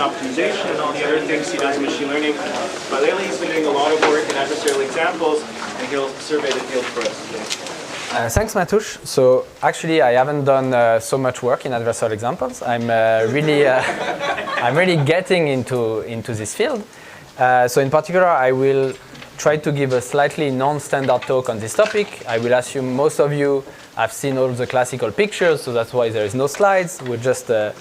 optimization and all the other things he does in machine learning. But lately he's been doing a lot of work in adversarial examples, and he'll survey the field for us today. Thanks, Matush. So actually, I haven't done so much work in adversarial examples. I'm really getting into this field. So in particular, I will try to give a slightly non-standard talk on this topic. I will assume most of you have seen all the classical pictures, so that's why there is no slides. We're just going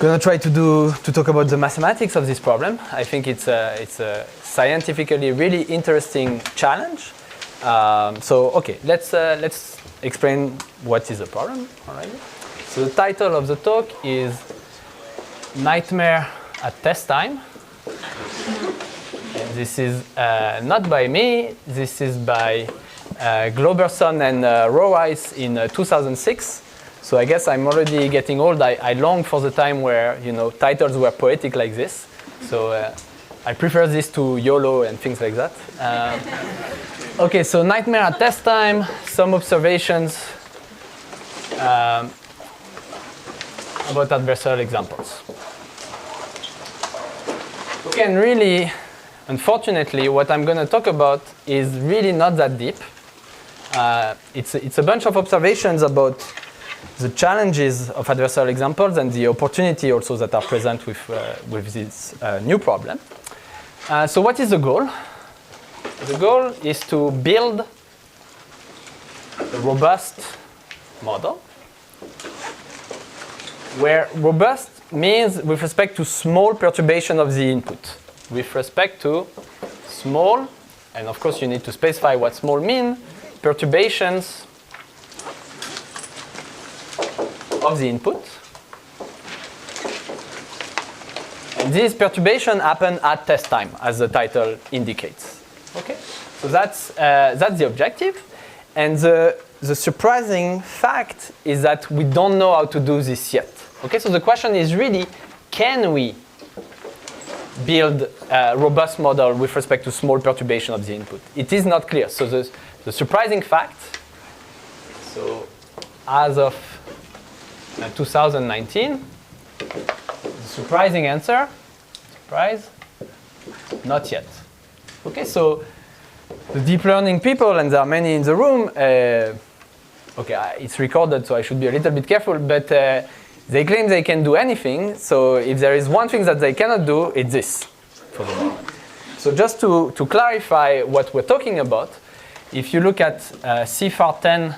to try to talk about the mathematics of this problem. I think it's a scientifically really interesting challenge. So okay, let's explain what is the problem. All right. So the title of the talk is Nightmare at Test Time. And this is not by me. This is by Globerson and Roweis in 2006. So I guess I'm already getting old. I long for the time where titles were poetic like this. So I prefer this to YOLO and things like that. Okay, so Nightmare at Test Time. Some observations about adversarial examples. Okay, and really, unfortunately, what I'm going to talk about is really not that deep. It's a bunch of observations about the challenges of adversarial examples and the opportunity also that are present with this new problem. So what is the goal? The goal is to build a robust model, where robust means with respect to small perturbation of the input. With respect to small, and of course you need to specify what small mean, perturbations of the input. And these perturbations happen at test time, as the title indicates. Okay, so that's the objective. And the surprising fact is that we don't know how to do this yet. Okay, so the question is really, can we build a robust model with respect to small perturbation of the input? It is not clear. So the surprising fact, so as of 2019, the surprising answer, surprise, not yet. Okay, so the deep learning people, and there are many in the room, okay, it's recorded, so I should be a little bit careful, but they claim they can do anything. So if there is one thing that they cannot do, it's this for the moment. So just to clarify what we're talking about, if you look at CFAR10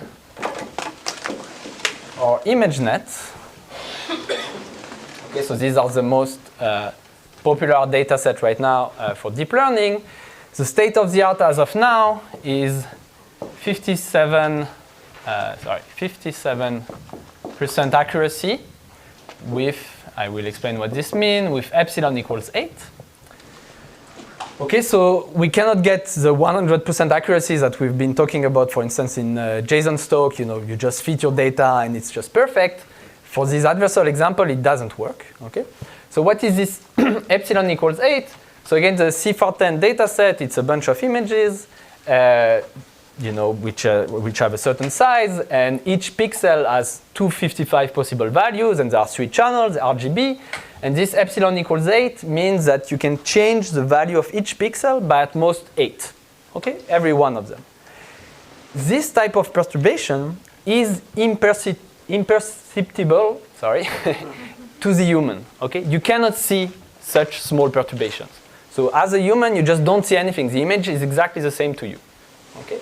or ImageNet, okay, so these are the most popular data set right now for deep learning. The state of the art as of now is 57% accuracy with, I will explain what this means, with epsilon equals 8. Okay, so we cannot get the 100% accuracy that we've been talking about, for instance, in JSON's talk. You just feed your data and it's just perfect. For this adversarial example, it doesn't work. Okay, so what is this epsilon equals 8? So again, the CFAR10 data set, it's a bunch of images, which have a certain size, and each pixel has 255 possible values, and there are 3 channels, RGB, and this epsilon equals 8 means that you can change the value of each pixel by at most 8, okay, every one of them. This type of perturbation is imperceptible, to the human, okay? You cannot see such small perturbations. So as a human, you just don't see anything. The image is exactly the same to you, okay?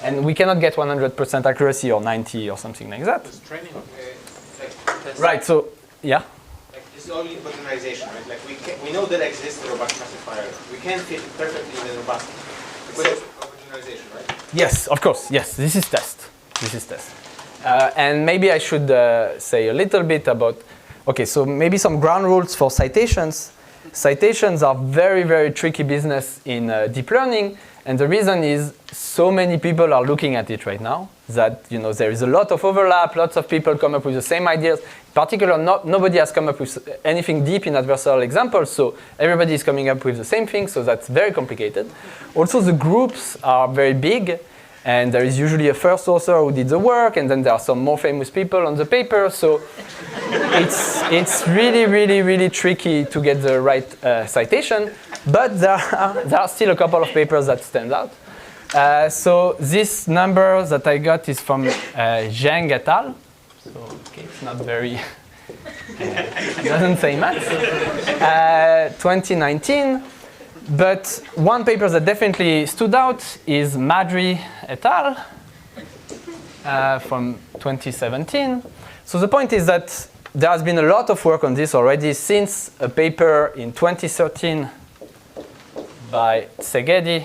And we cannot get 100% accuracy or 90 or something like that. It's training. Right, so, yeah? Like this is only homogenization, right? Like we know that exists a robust classifier. We can fit it perfectly in the robust. It's homogenization, right? Yes, of course, yes. This is test. This is test. And maybe I should say a little bit about, okay, so maybe some ground rules for citations. Citations are very, very tricky business in deep learning, and the reason is so many people are looking at it right now that there is a lot of overlap, lots of people come up with the same ideas. In particular, nobody has come up with anything deep in adversarial examples, so everybody is coming up with the same thing, so that's very complicated. Also, the groups are very big, And there is usually a first author who did the work, and then there are some more famous people on the paper. So it's really, really, really tricky to get the right citation. But there are still a couple of papers that stand out. So this number that I got is from Zhang et al. So okay, it's not very, it doesn't say much. 2019. But one paper that definitely stood out is Madry et al. From 2017. So the point is that there has been a lot of work on this already since a paper in 2013 by Szegedi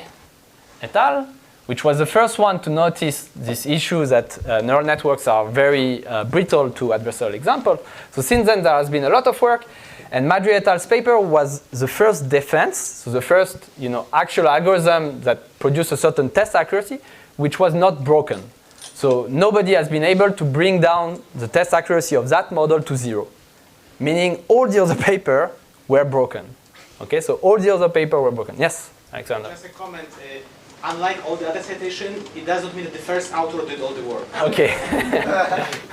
et al., which was the first one to notice this issue that neural networks are very brittle to adversarial examples. So since then, there has been a lot of work. And Madry et al.'s paper was the first defense, so the first actual algorithm that produced a certain test accuracy, which was not broken. So nobody has been able to bring down the test accuracy of that model to 0, meaning all the other papers were broken. Okay, so all the other papers were broken. Yes, Alexander? Just a comment. Unlike all the other citations, it doesn't mean that the first author did all the work. Okay.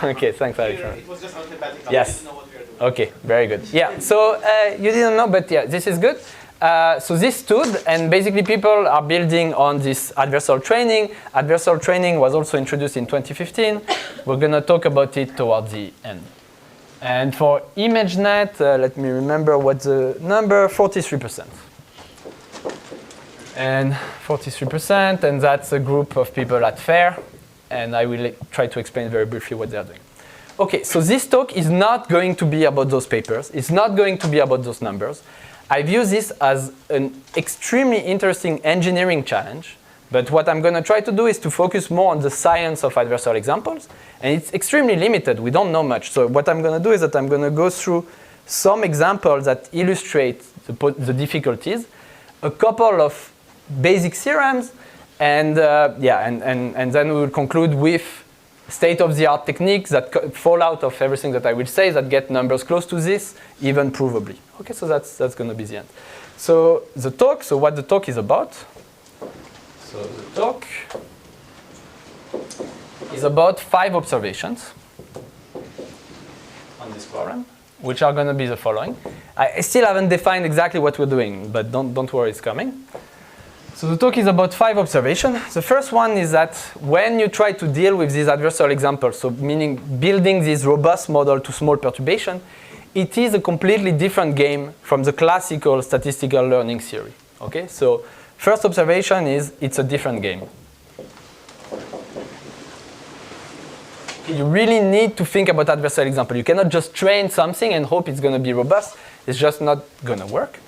Okay, thanks, Alexander. It was just alphabetical. Yes. We didn't know what we were doing. Okay, very good. Yeah, so you didn't know, but yeah, this is good. So this stood, and basically people are building on this adversarial training. Adversarial training was also introduced in 2015. We're going to talk about it towards the end. And for ImageNet, let me remember what's the number, 43%. And 43%, and that's a group of people at FAIR, and I will try to explain very briefly what they're doing. Okay, so this talk is not going to be about those papers. It's not going to be about those numbers. I view this as an extremely interesting engineering challenge, but what I'm going to try to do is to focus more on the science of adversarial examples, and it's extremely limited. We don't know much. So what I'm going to do is that I'm going to go through some examples that illustrate the difficulties, a couple of basic theorems, and and then we will conclude with state-of-the-art techniques that fall out of everything that I will say that get numbers close to this, even provably. Okay, so that's going to be the end. So the talk, so what the talk is about. So the talk is about 5 observations on this problem, which are going to be the following. I still haven't defined exactly what we're doing, but don't worry, it's coming. So the talk is about 5 observations. The first one is that when you try to deal with these adversarial examples, so meaning building this robust model to small perturbation, it is a completely different game from the classical statistical learning theory. Okay, so first observation is it's a different game. You really need to think about adversarial example. You cannot just train something and hope it's going to be robust. It's just not going to work.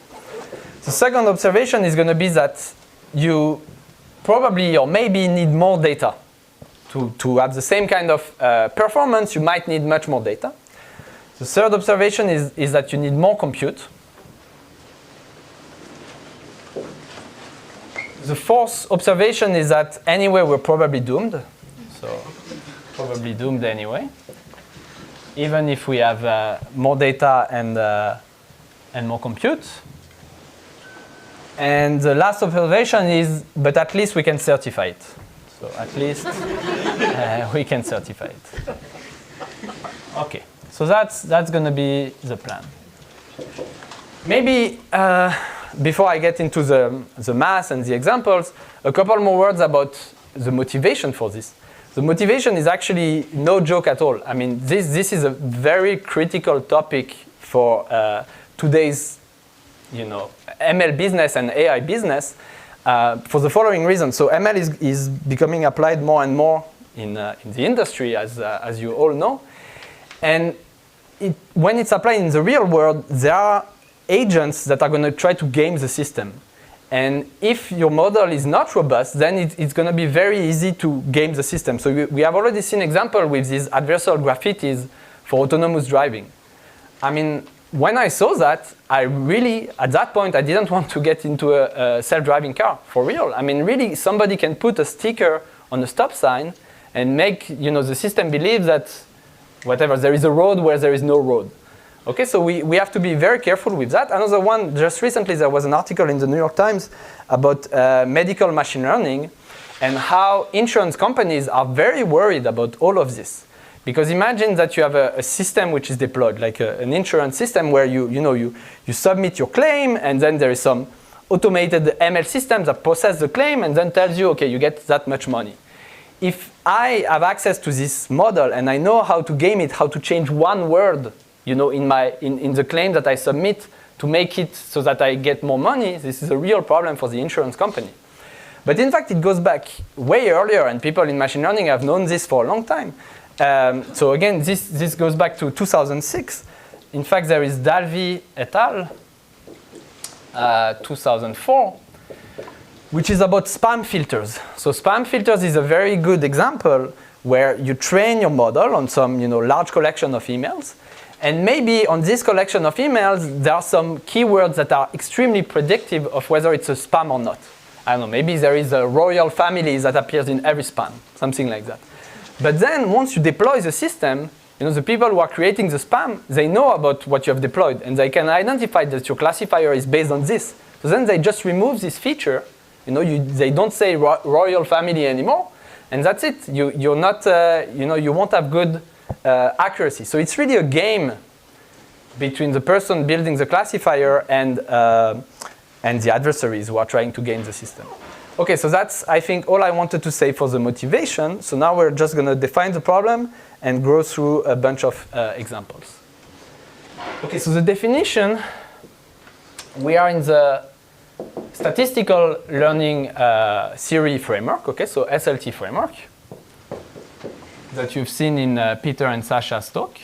The second observation is going to be that you probably or maybe need more data. To have the same kind of performance, you might need much more data. The third observation is that you need more compute. The fourth observation is that anyway, we're probably doomed. So probably doomed anyway, even if we have more data and more compute. And the last observation is, but at least we can certify it. So at least we can certify it. Okay, so that's going to be the plan. Maybe before I get into the math and the examples, a couple more words about the motivation for this. The motivation is actually no joke at all. I mean, this is a very critical topic for today's ML business and AI business for the following reason. So ML is becoming applied more and more in the industry, as you all know. And when it's applied in the real world, there are agents that are going to try to game the system. And if your model is not robust, then it's going to be very easy to game the system. So we have already seen example with these adversarial graffitis for autonomous driving. I mean, when I saw that, I really, at that point, I didn't want to get into a self-driving car, for real. I mean, really, somebody can put a sticker on a stop sign and make the system believe that whatever, there is a road where there is no road. Okay, so we have to be very careful with that. Another one, just recently there was an article in the New York Times about medical machine learning, and how insurance companies are very worried about all of this. Because imagine that you have a system which is deployed, like an insurance system where you submit your claim, and then there is some automated ML system that processes the claim and then tells you, okay, you get that much money. If I have access to this model and I know how to game it, how to change one word, in the claim that I submit to make it so that I get more money, this is a real problem for the insurance company. But in fact, it goes back way earlier, and people in machine learning have known this for a long time. So again, this goes back to 2006. In fact, there is Dalvi et al. 2004, which is about spam filters. So spam filters is a very good example where you train your model on some large collection of emails. And maybe on this collection of emails, there are some keywords that are extremely predictive of whether it's a spam or not. I don't know, maybe there is a royal family that appears in every spam, something like that. But then once you deploy the system, the people who are creating the spam, they know about what you have deployed, and they can identify that your classifier is based on this. So then they just remove this feature. They don't say royal family anymore, and that's it. You won't have good accuracy. So it's really a game between the person building the classifier and the adversaries who are trying to game the system. Okay, so that's, I think, all I wanted to say for the motivation. So now we're just going to define the problem and go through a bunch of examples. Okay, so the definition, we are in the statistical learning theory framework, okay, so SLT framework, that you've seen in Peter and Sasha's talk.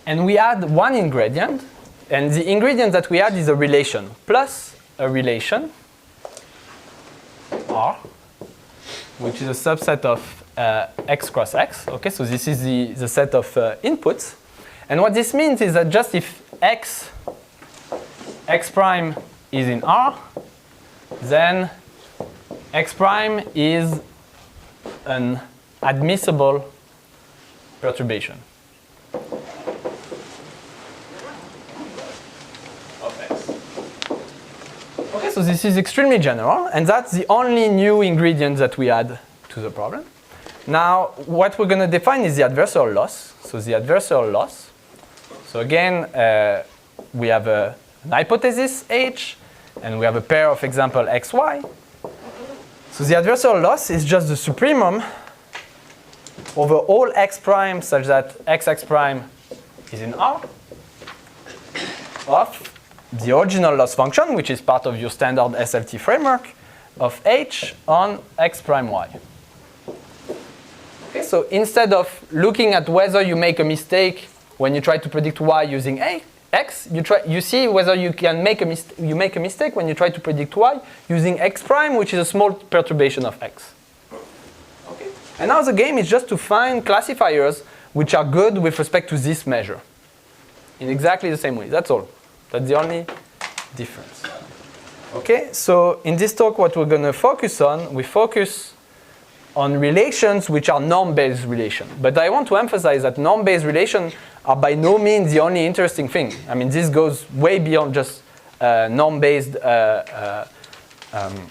And we add one ingredient, and the ingredient that we add is a relation, plus a relation, R, which is a subset of x cross x. Okay, so this is the set of inputs. And what this means is that just if x prime is in R, then x prime is an admissible perturbation. Okay, so this is extremely general, and that's the only new ingredient that we add to the problem. Now, what we're going to define is the adversarial loss. So the adversarial loss. So again, we have an hypothesis H, and we have a pair of example x, y. So the adversarial loss is just the supremum over all x prime such that x prime is in R of the original loss function, which is part of your standard SLT framework, of H on x prime y. Okay, so instead of looking at whether you make a mistake when you try to predict y using x, you see whether you can make a mistake when you try to predict y using x prime, which is a small perturbation of x. Okay. And now the game is just to find classifiers which are good with respect to this measure in exactly the same way. That's all. That's the only difference. Okay, so in this talk, what we're going to focus on, we focus on relations which are norm-based relations. But I want to emphasize that norm-based relations are by no means the only interesting thing. I mean, this goes way beyond just norm-based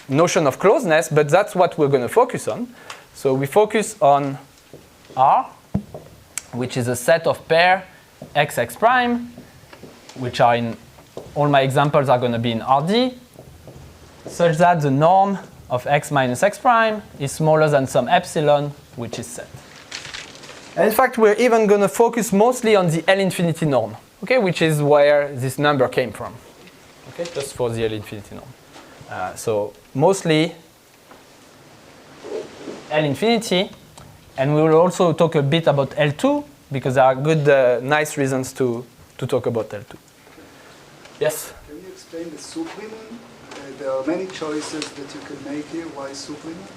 notion of closeness, but that's what we're going to focus on. So we focus on R, which is a set of pair x prime, which are in, all my examples are going to be in RD, such that the norm of x minus x prime is smaller than some epsilon, which is set. And in fact, we're even going to focus mostly on the L infinity norm, okay, which is where this number came from, okay, just for the L infinity norm. So mostly L infinity, and we will also talk a bit about L2, because there are good, nice reasons to talk about L2. Yes? Can you explain the supremum? There are many choices that you can make here. Why supremum?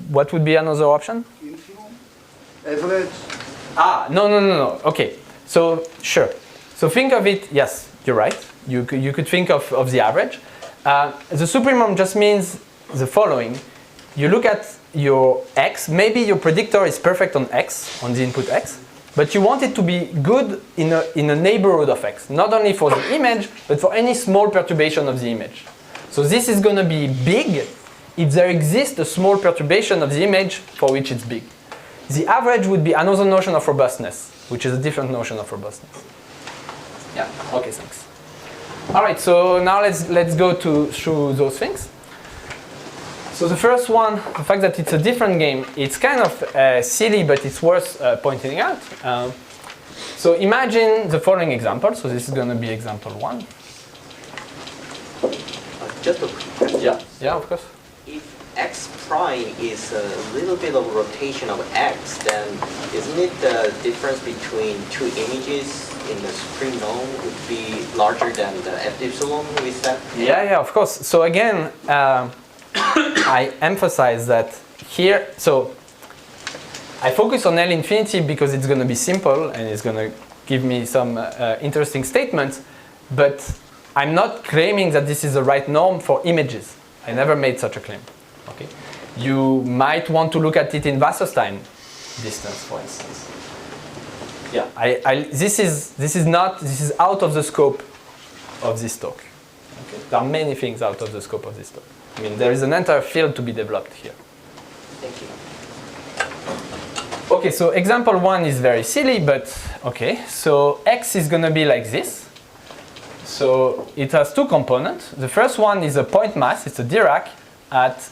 What would be another option? Infimum? Average? No. Okay. So, sure. So think of it, yes, you're right. You could think of the average. The supremum just means the following. You look at your x, maybe your predictor is perfect on x, on the input x, but you want it to be good in a neighborhood of x, not only for the image, but for any small perturbation of the image. So this is going to be big if there exists a small perturbation of the image for which it's big. The average would be another notion of robustness, which is a different notion of robustness. Yeah, okay, thanks. All right, so now let's go through those things. So the first one, the fact that it's a different game, it's kind of silly, but it's worth pointing out. So imagine the following example. So this is going to be example 1. Just a quick question. Yeah, of course. If x prime is a little bit of rotation of x, then isn't it the difference between two images in the supreme norm would be larger than the epsilon with that? Yeah, of course. So again, I emphasize that here. So I focus on L infinity because it's going to be simple and it's going to give me some interesting statements, but I'm not claiming that this is the right norm for images. I never made such a claim. Okay, you might want to look at it in Wasserstein distance, for instance. Yeah, this is out of the scope of this talk. Okay? There are many things out of the scope of this talk. I mean, there is an entire field to be developed here. Thank you. Okay, so example 1 is very silly, but okay. So x is going to be like this. So it has two components. The first one is a point mass. It's a Dirac at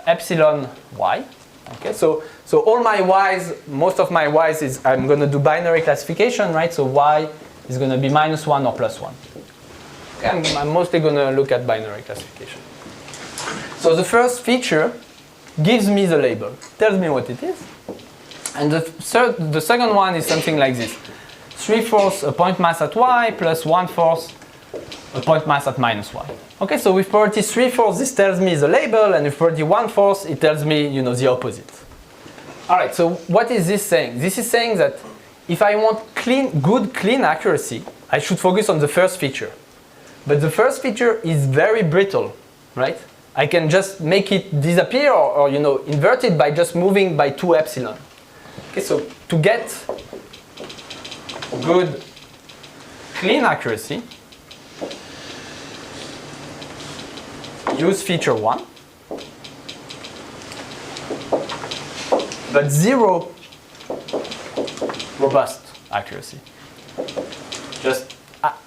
epsilon y. Okay, so all my y's, most of my y's is I'm going to do binary classification, right? So y is going to be -1 or +1. Okay, I'm mostly going to look at binary classification. So the first feature gives me the label, tells me what it is. And the second one is something like this. 3/4 a point mass at y plus 1/4 a point mass at -y. Okay, so with property 3/4 this tells me the label, and with property 1/4 it tells me, you know, the opposite. All right, so what is this saying? This is saying that if I want good clean accuracy, I should focus on the first feature. But the first feature is very brittle, right? I can just make it disappear or you know, invert it by just moving by 2 epsilon. Okay, so to get good clean accuracy, use feature 1, but 0 robust accuracy. Just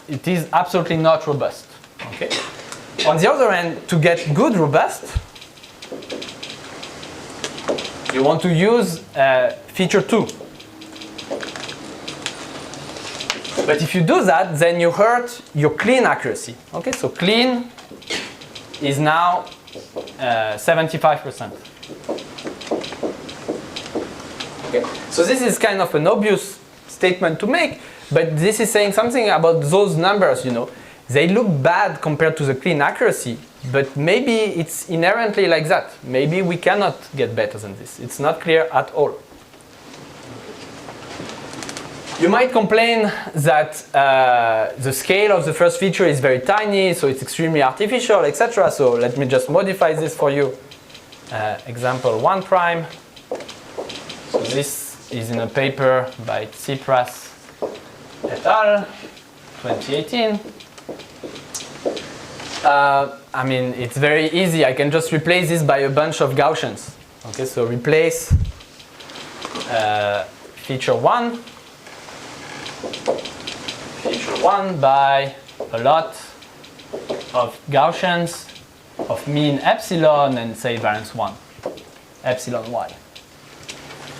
it is absolutely not robust. Okay. On the other hand, to get good robust, you want to use feature 2. But if you do that, then you hurt your clean accuracy. Okay, so clean is now 75%. Okay, so this is kind of an obvious statement to make, but this is saying something about those numbers, you know. They look bad compared to the clean accuracy, but maybe it's inherently like that. Maybe we cannot get better than this. It's not clear at all. You might complain that the scale of the first feature is very tiny, so it's extremely artificial, etc. So let me just modify this for you. Example 1 prime. So this is in a paper by XPRIZE et al. 2018. I mean, it's very easy. I can just replace this by a bunch of Gaussians. Okay, so replace feature 1 by a lot of Gaussians of mean epsilon and say variance 1, epsilon y.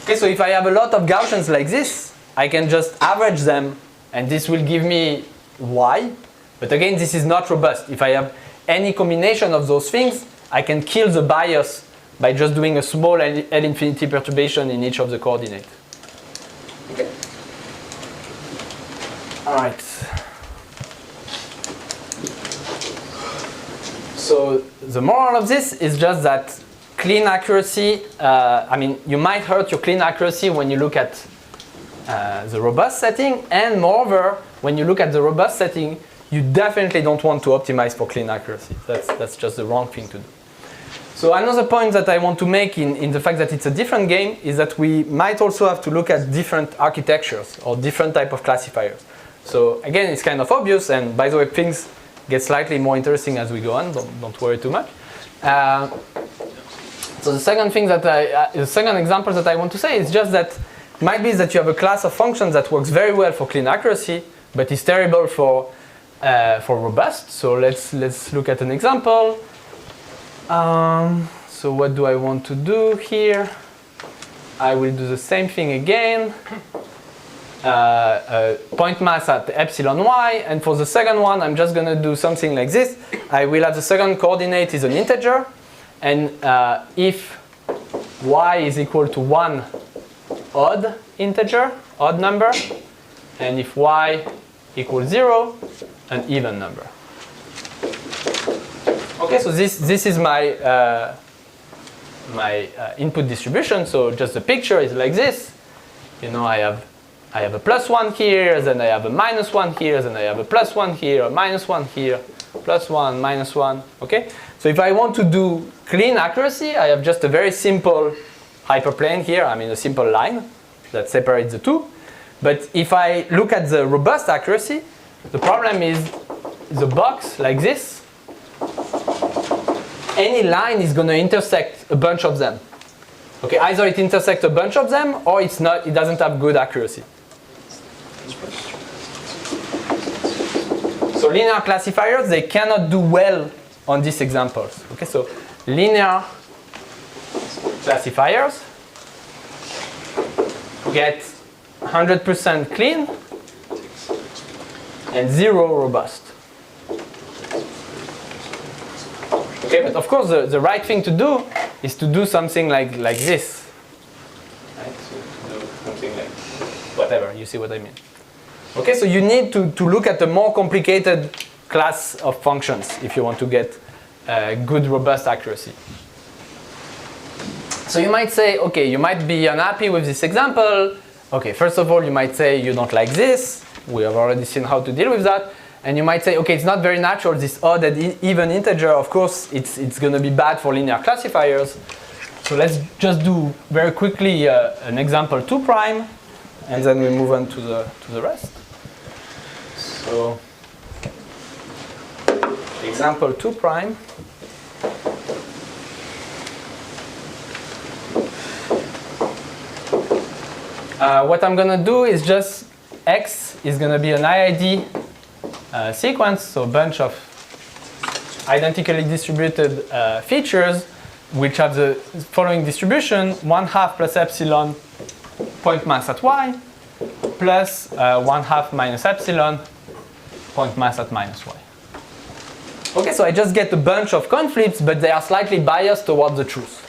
Okay, so if I have a lot of Gaussians like this, I can just average them and this will give me y. But again, this is not robust. If I have any combination of those things, I can kill the bias by just doing a small L infinity perturbation in each of the coordinates. Okay. All right. So the moral of this is just that clean accuracy, I mean, you might hurt your clean accuracy when you look at the robust setting, and moreover, when you look at the robust setting, you definitely don't want to optimize for clean accuracy. That's just the wrong thing to do. So another point that I want to make in the fact that it's a different game is that we might also have to look at different architectures or different type of classifiers. So again, it's kind of obvious, and by the way, things get slightly more interesting as we go on. Don't worry too much. So the second thing that the second example that I want to say is just that it might be that you have a class of functions that works very well for clean accuracy, but is terrible for robust. So let's look at an example. So what do I want to do here? I will do the same thing again. Point mass at epsilon y, and for the second one, I'm just going to do something like this. I will have the second coordinate is an integer, and if y is equal to 1 odd integer, odd number, and if y equals 0, an even number. Okay, so this is my input distribution. So just the picture is like this. You know, I have a +1 here, then I have a -1 here, then I have a +1 here, a -1 here, +1, -1. Okay. So if I want to do clean accuracy, I have just a very simple hyperplane here. I mean a simple line that separates the two. But if I look at the robust accuracy, the problem is the box like this. Any line is going to intersect a bunch of them. Okay, either it intersects a bunch of them or it's not. It doesn't have good accuracy. So linear classifiers, they cannot do well on these examples. Okay, so linear classifiers get 100% clean and 0 robust. Okay, but of course the right thing to do is to do something like this. Right? So to do something like whatever, you see what I mean. Okay, so you need to look at a more complicated class of functions if you want to get good robust accuracy. So you might say, okay, you might be unhappy with this example. Okay, first of all, you might say you don't like this. We have already seen how to deal with that. And you might say, okay, it's not very natural, this odd and even integer. Of course, it's going to be bad for linear classifiers. So let's just do very quickly an example 2 prime, and then we move on to the rest. So example 2 prime. What I'm going to do is just x is going to be an IID sequence, so a bunch of identically distributed features which have the following distribution: 1/2 plus epsilon point mass at y plus 1/2 minus epsilon point mass at minus y. Okay, so I just get a bunch of conflicts, but they are slightly biased towards the truth.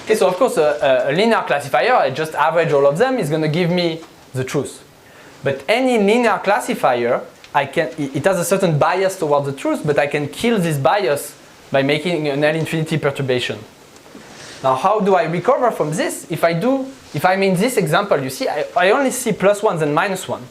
Okay, so of course a linear classifier, I just average all of them, is going to give me the truth. But any linear classifier, it has a certain bias towards the truth, but I can kill this bias by making an L infinity perturbation. Now, how do I recover from this? If I'm in this example, you see, I only see +1s and -1.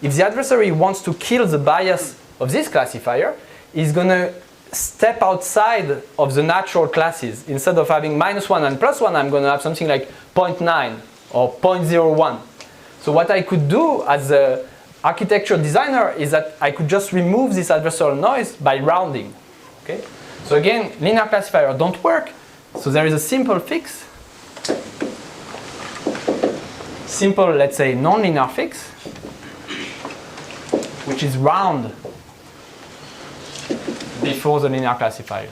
If the adversary wants to kill the bias of this classifier, he's going to step outside of the natural classes. Instead of having -1 and +1, I'm going to have something like 0.9 or 0.01. So what I could do as a architecture designer is that I could just remove this adversarial noise by rounding. Okay? So again, linear classifiers don't work. So there is a simple fix. Simple, let's say, non-linear fix, which is round before the linear classifier.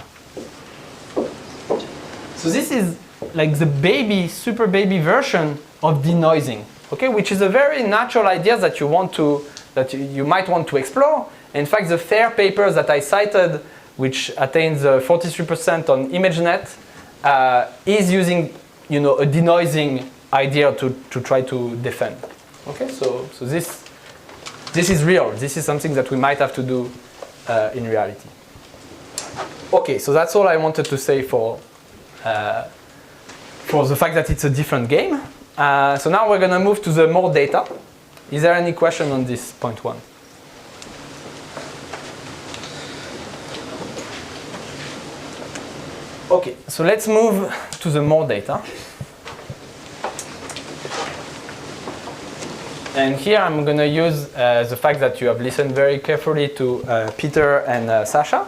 So this is like the baby, super baby version of denoising. Okay, which is a very natural idea that you might want to explore. In fact, the FAIR papers that I cited, which attains 43% on ImageNet, is using, a denoising idea to try to defend. Okay, so this is real. This is something that we might have to do in reality. Okay, so that's all I wanted to say for the fact that it's a different game. So now we're going to move to the more data. Is there any question on this point 1? Okay, so let's move to the more data. And here I'm going to use the fact that you have listened very carefully to Peter and Sasha.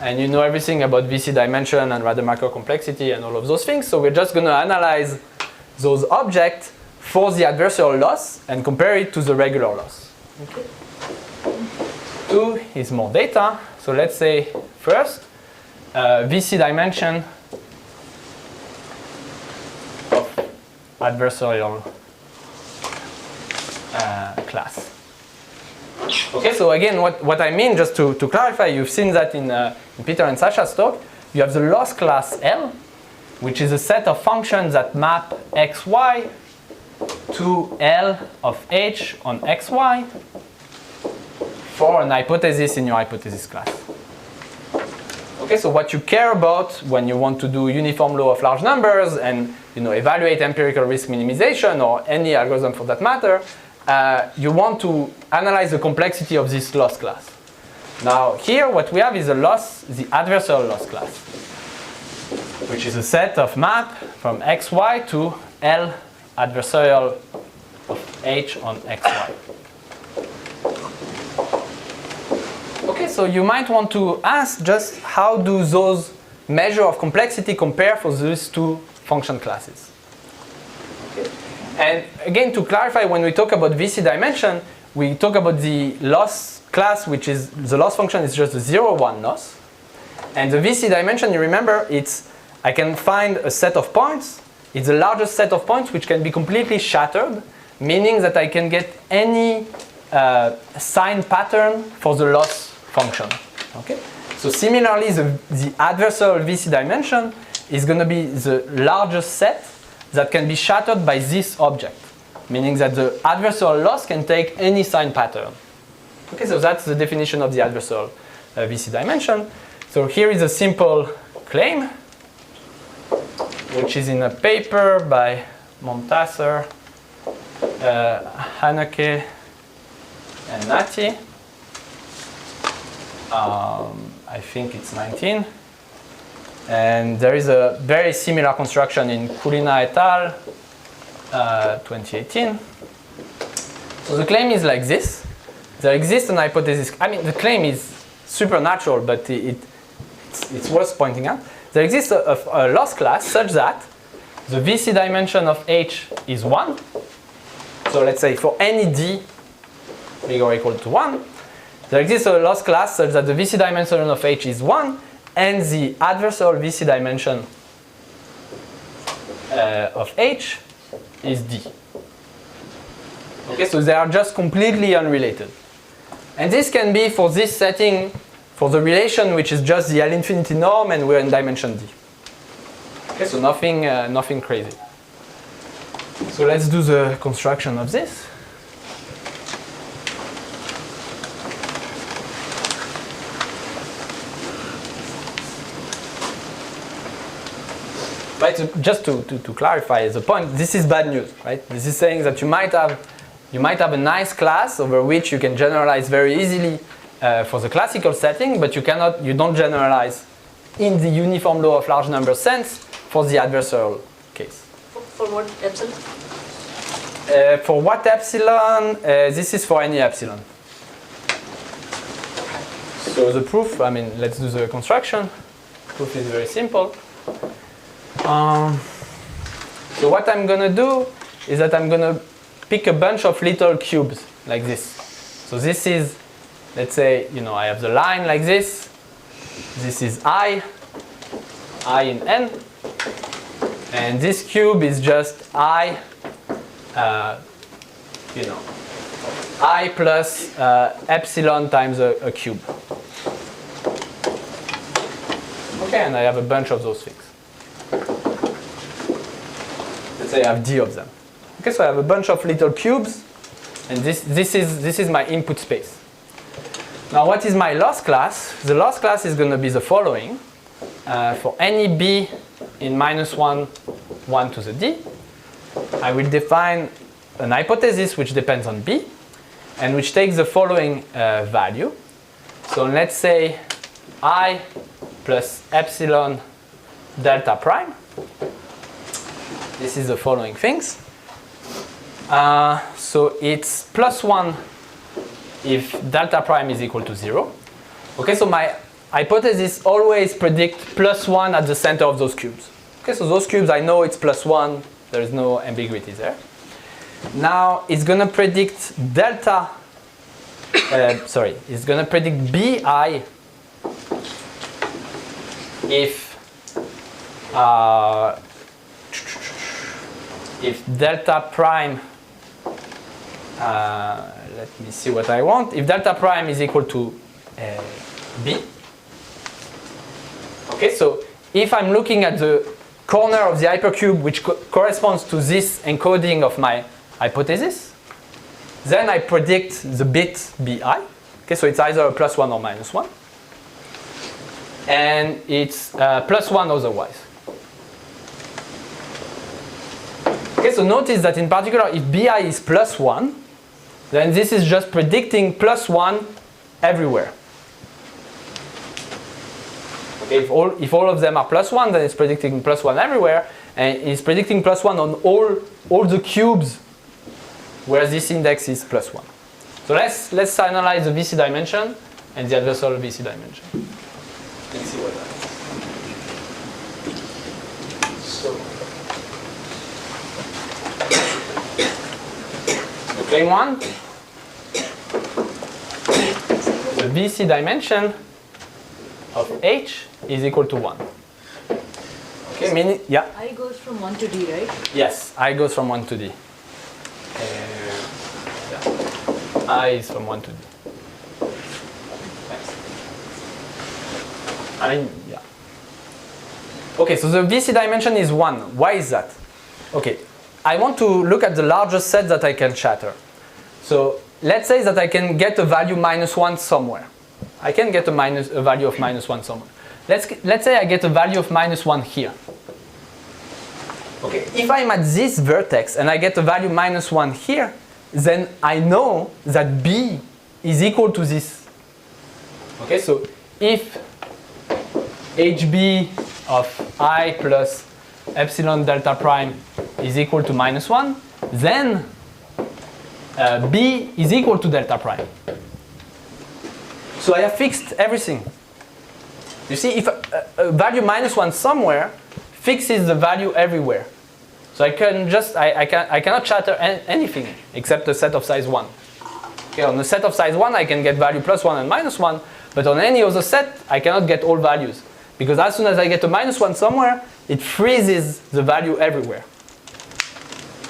And you know everything about VC dimension and Rademacher complexity and all of those things. So we're just going to analyze those objects for the adversarial loss and compare it to the regular loss. Okay. 2 is more data. So let's say first, VC dimension of adversarial class. Okay, so again, what I mean, just to clarify, you've seen that in Peter and Sasha's talk. You have the loss class L, which is a set of functions that map xy to L of h on xy for an hypothesis in your hypothesis class. Okay, so what you care about when you want to do uniform law of large numbers and evaluate empirical risk minimization or any algorithm for that matter, you want to analyze the complexity of this loss class. Now here what we have is the adversarial loss class, which is a set of map from xy to L adversarial of h on xy. Okay, so you might want to ask just how do those measures of complexity compare for these two function classes. Okay. And again, to clarify, when we talk about VC dimension, we talk about the loss class, which is the loss function is just a 0, 1 loss. And the VC dimension, you remember, I can find a set of points. It's the largest set of points which can be completely shattered, meaning that I can get any sign pattern for the loss function. Okay? So similarly, the adversarial VC dimension is going to be the largest set that can be shattered by this object, meaning that the adversarial loss can take any sign pattern. Okay, so that's the definition of the adversarial VC dimension. So here is a simple claim, which is in a paper by Montasser, Haneke, and Nati. I think it's 19. And there is a very similar construction in Kulina et al. 2018. So the claim is like this. There exists an hypothesis. I mean, the claim is supernatural, but it's worth pointing out. There exists a loss class such that the VC dimension of H is 1. So let's say for any D bigger or equal to 1, there exists a loss class such that the VC dimension of H is 1 and the adversarial VC dimension of H is D. Okay, so they are just completely unrelated. And this can be for this setting, for the relation which is just the L infinity norm and we're in dimension D. Okay, so nothing crazy. So let's do the construction of this. Right, so just to clarify the point, this is bad news, right? This is saying that you might have a nice class over which you can generalize very easily for the classical setting, but you don't generalize in the uniform law of large number sense for the adversarial case. For what epsilon? For what epsilon? This is for any epsilon. So the proof, I mean, let's do the construction. Proof is very simple. So what I'm going to do is that I'm going to pick a bunch of little cubes like this. So this is, let's say, I have the line like this. This is I in n. And this cube is just I plus epsilon times a cube. Okay, and I have a bunch of those things. Let's say I have D of them. Okay, so I have a bunch of little cubes, and this is my input space. Now, what is my loss class? The loss class is going to be the following. For any B in -1, 1 to the D, I will define an hypothesis which depends on B, and which takes the following value. So let's say I plus epsilon delta prime. This is the following things. So it's +1 if delta prime is equal to 0. Okay, so my hypothesis always predict +1 at the center of those cubes. Okay, so those cubes I know it's +1, there is no ambiguity there. Now it's gonna predict delta, it's gonna predict BI if delta prime, let me see what I want, if delta prime is equal to B. Okay, so if I'm looking at the corner of the hypercube which corresponds to this encoding of my hypothesis, then I predict the bit BI. Okay, so it's either a +1 or -1. And it's +1 otherwise. Okay, so notice that in particular, if BI is +1, then this is just predicting +1 everywhere. Okay, if all of them are +1, then it's predicting +1 everywhere, and it's predicting +1 on all the cubes where this index is +1. So let's analyze the VC dimension and the adversarial VC dimension. Let's see what happens. So the plane 1, the VC dimension of H is equal to 1. Okay, meaning, yeah? I goes from 1 to D, right? Yes, I goes from 1 to D. I is from 1 to D. Yeah. Okay, so the VC dimension is 1. Why is that? Okay, I want to look at the largest set that I can shatter. So let's say that I can get a value -1 somewhere. I can get a value of -1 somewhere. Let's say I get a value of -1 here. Okay, if I'm at this vertex and I get a value -1 here, then I know that B is equal to this. Okay, so if HB of I plus epsilon delta prime is equal to -1, then B is equal to delta prime. So I have fixed everything. You see, if a value -1 somewhere fixes the value everywhere. So I cannot shatter anything except a set of size 1. Okay, on a set of size 1 I can get value +1 and -1, but on any other set I cannot get all values. Because as soon as I get a -1 somewhere, it freezes the value everywhere.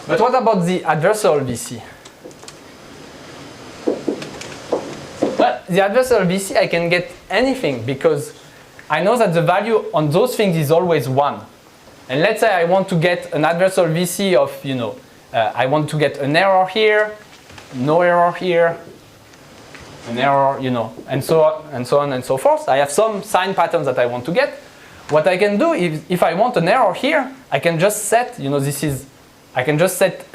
But what about the adversarial VC? Well, the adversarial VC I can get anything because I know that the value on those things is always 1. And let's say I want to get an adversarial VC of, I want to get an error here, no error here, an error, and so on and so forth. I have some sign patterns that I want to get. What I can do is, if I want an error here, I can just set, I can just set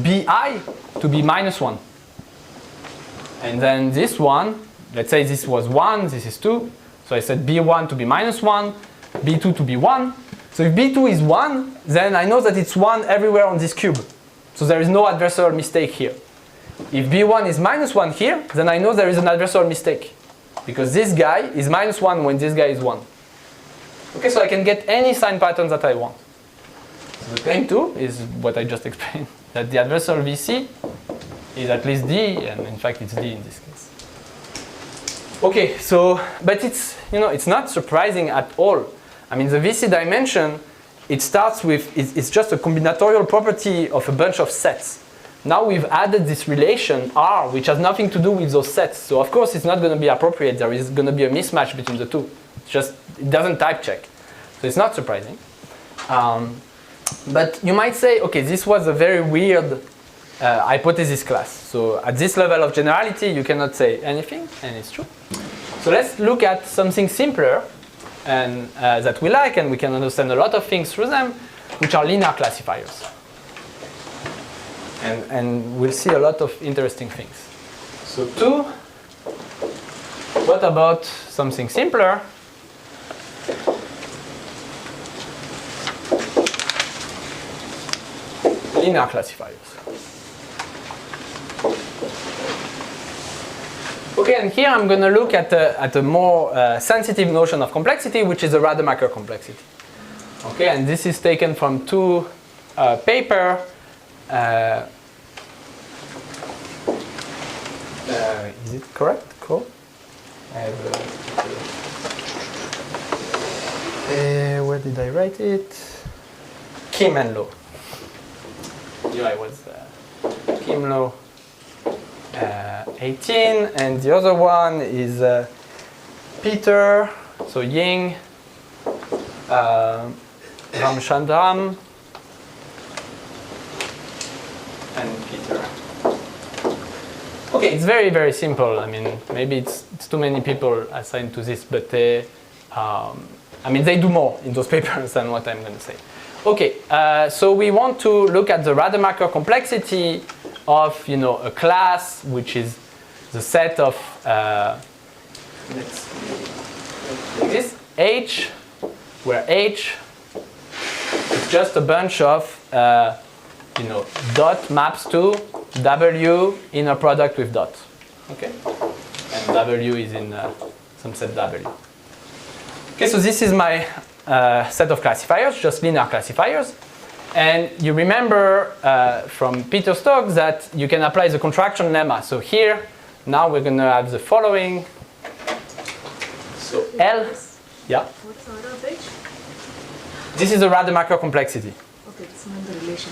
BI to be -1. And then this one, let's say this was 1, this is 2. So I set B1 to be -1, B2 to be 1. So if B2 is 1, then I know that it's 1 everywhere on this cube. So there is no adversarial mistake here. If B1 is -1 here, then I know there is an adversarial mistake. Because this guy is -1 when this guy is 1. Okay, so I can get any sign pattern that I want. So the claim 2 is what I just explained. That the adversarial VC is at least D, and in fact it's D in this case. Okay, so, but it's not surprising at all. I mean, the VC dimension, it starts with, it's just a combinatorial property of a bunch of sets. Now we've added this relation R, which has nothing to do with those sets. So of course it's not going to be appropriate. There is going to be a mismatch between the two. It's just, it doesn't type check. So it's not surprising. But you might say, okay, this was a very weird hypothesis class. So at this level of generality, you cannot say anything, and it's true. So let's look at something simpler and that we like, and we can understand a lot of things through them, which are linear classifiers. And we'll see a lot of interesting things. So 2, what about something simpler? linear classifiers. Okay, and here I'm going to look at a more sensitive notion of complexity, which is the Rademacher complexity. Okay, and this is taken from two papers. Is it correct? Cool. Where did I write it? Kim and Low. Yeah, I was Kim Low 18, and the other one is Peter, so Ying, Ramchandram, and Peter. Okay, it's very, very simple. I mean, maybe it's too many people assigned to this, but they do more in those papers than what I'm going to say. Okay, so we want to look at the Rademacher complexity of, a class which is the set of, let's like this, H, where H is just a bunch of, dot maps to W inner product with dot. Okay, and W is in some set W. Okay, so this is my set of classifiers, just linear classifiers. And you remember from Peter's talk that you can apply the contraction lemma. So here, now we're going to have the following. So L, yeah. What's order of H? This is the Rademacher complexity. Okay, it's not the relation.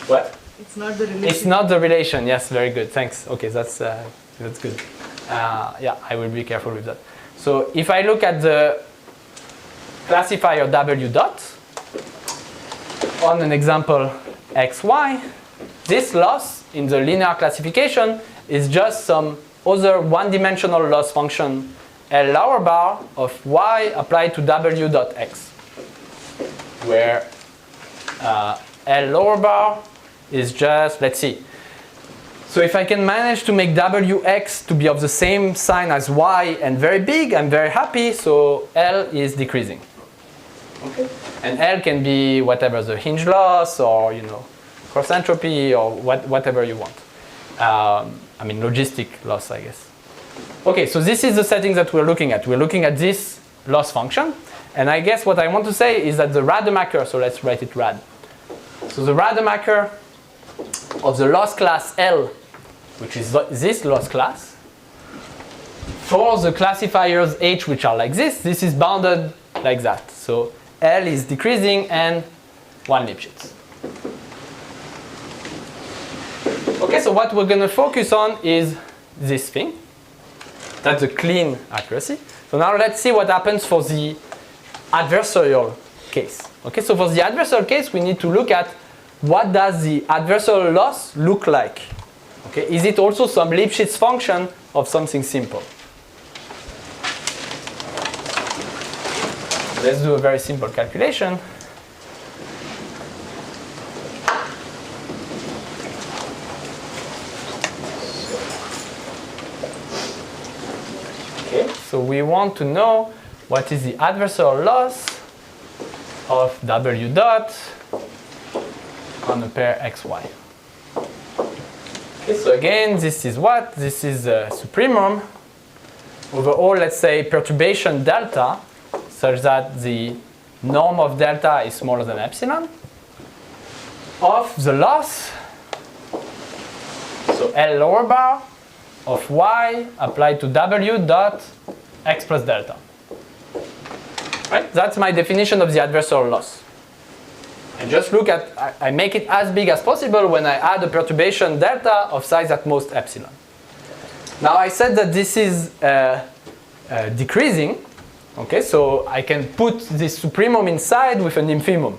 What? It's not the relation. It's not the relation. Yes, very good. Thanks. Okay, that's good. Yeah, I will be careful with that. So if I look at the classifier W dot on an example xy, this loss in the linear classification is just some other one-dimensional loss function L lower bar of y applied to W dot x, where L lower bar is just, let's see. So if I can manage to make Wx to be of the same sign as y and very big, I'm very happy, so L is decreasing. Okay. And L can be whatever, the hinge loss or cross entropy or whatever you want. Logistic loss, I guess. Okay, so this is the setting that we're looking at. We're looking at this loss function. And I guess what I want to say is that the Rademacher, so let's write it rad. So the Rademacher of the loss class L, which is this loss class, for the classifiers H which are like this is bounded like that. So L is decreasing and 1 Lipschitz. Okay, so what we're going to focus on is this thing. That's a clean accuracy. So now let's see what happens for the adversarial case. Okay, so for the adversarial case, we need to look at what does the adversarial loss look like. Okay, is it also some Lipschitz function of something simple? Let's do a very simple calculation. Okay, so we want to know what is the adversarial loss of W dot on a pair xy. Okay, so again, this is what? This is a supremum over all, let's say, perturbation delta, such that the norm of delta is smaller than epsilon, of the loss, so L lower bar, of y applied to W dot x plus delta. Right? That's my definition of the adversarial loss. And just look at, I make it as big as possible when I add a perturbation delta of size at most epsilon. Now I said that this is decreasing. Okay, so I can put this supremum inside with an infimum.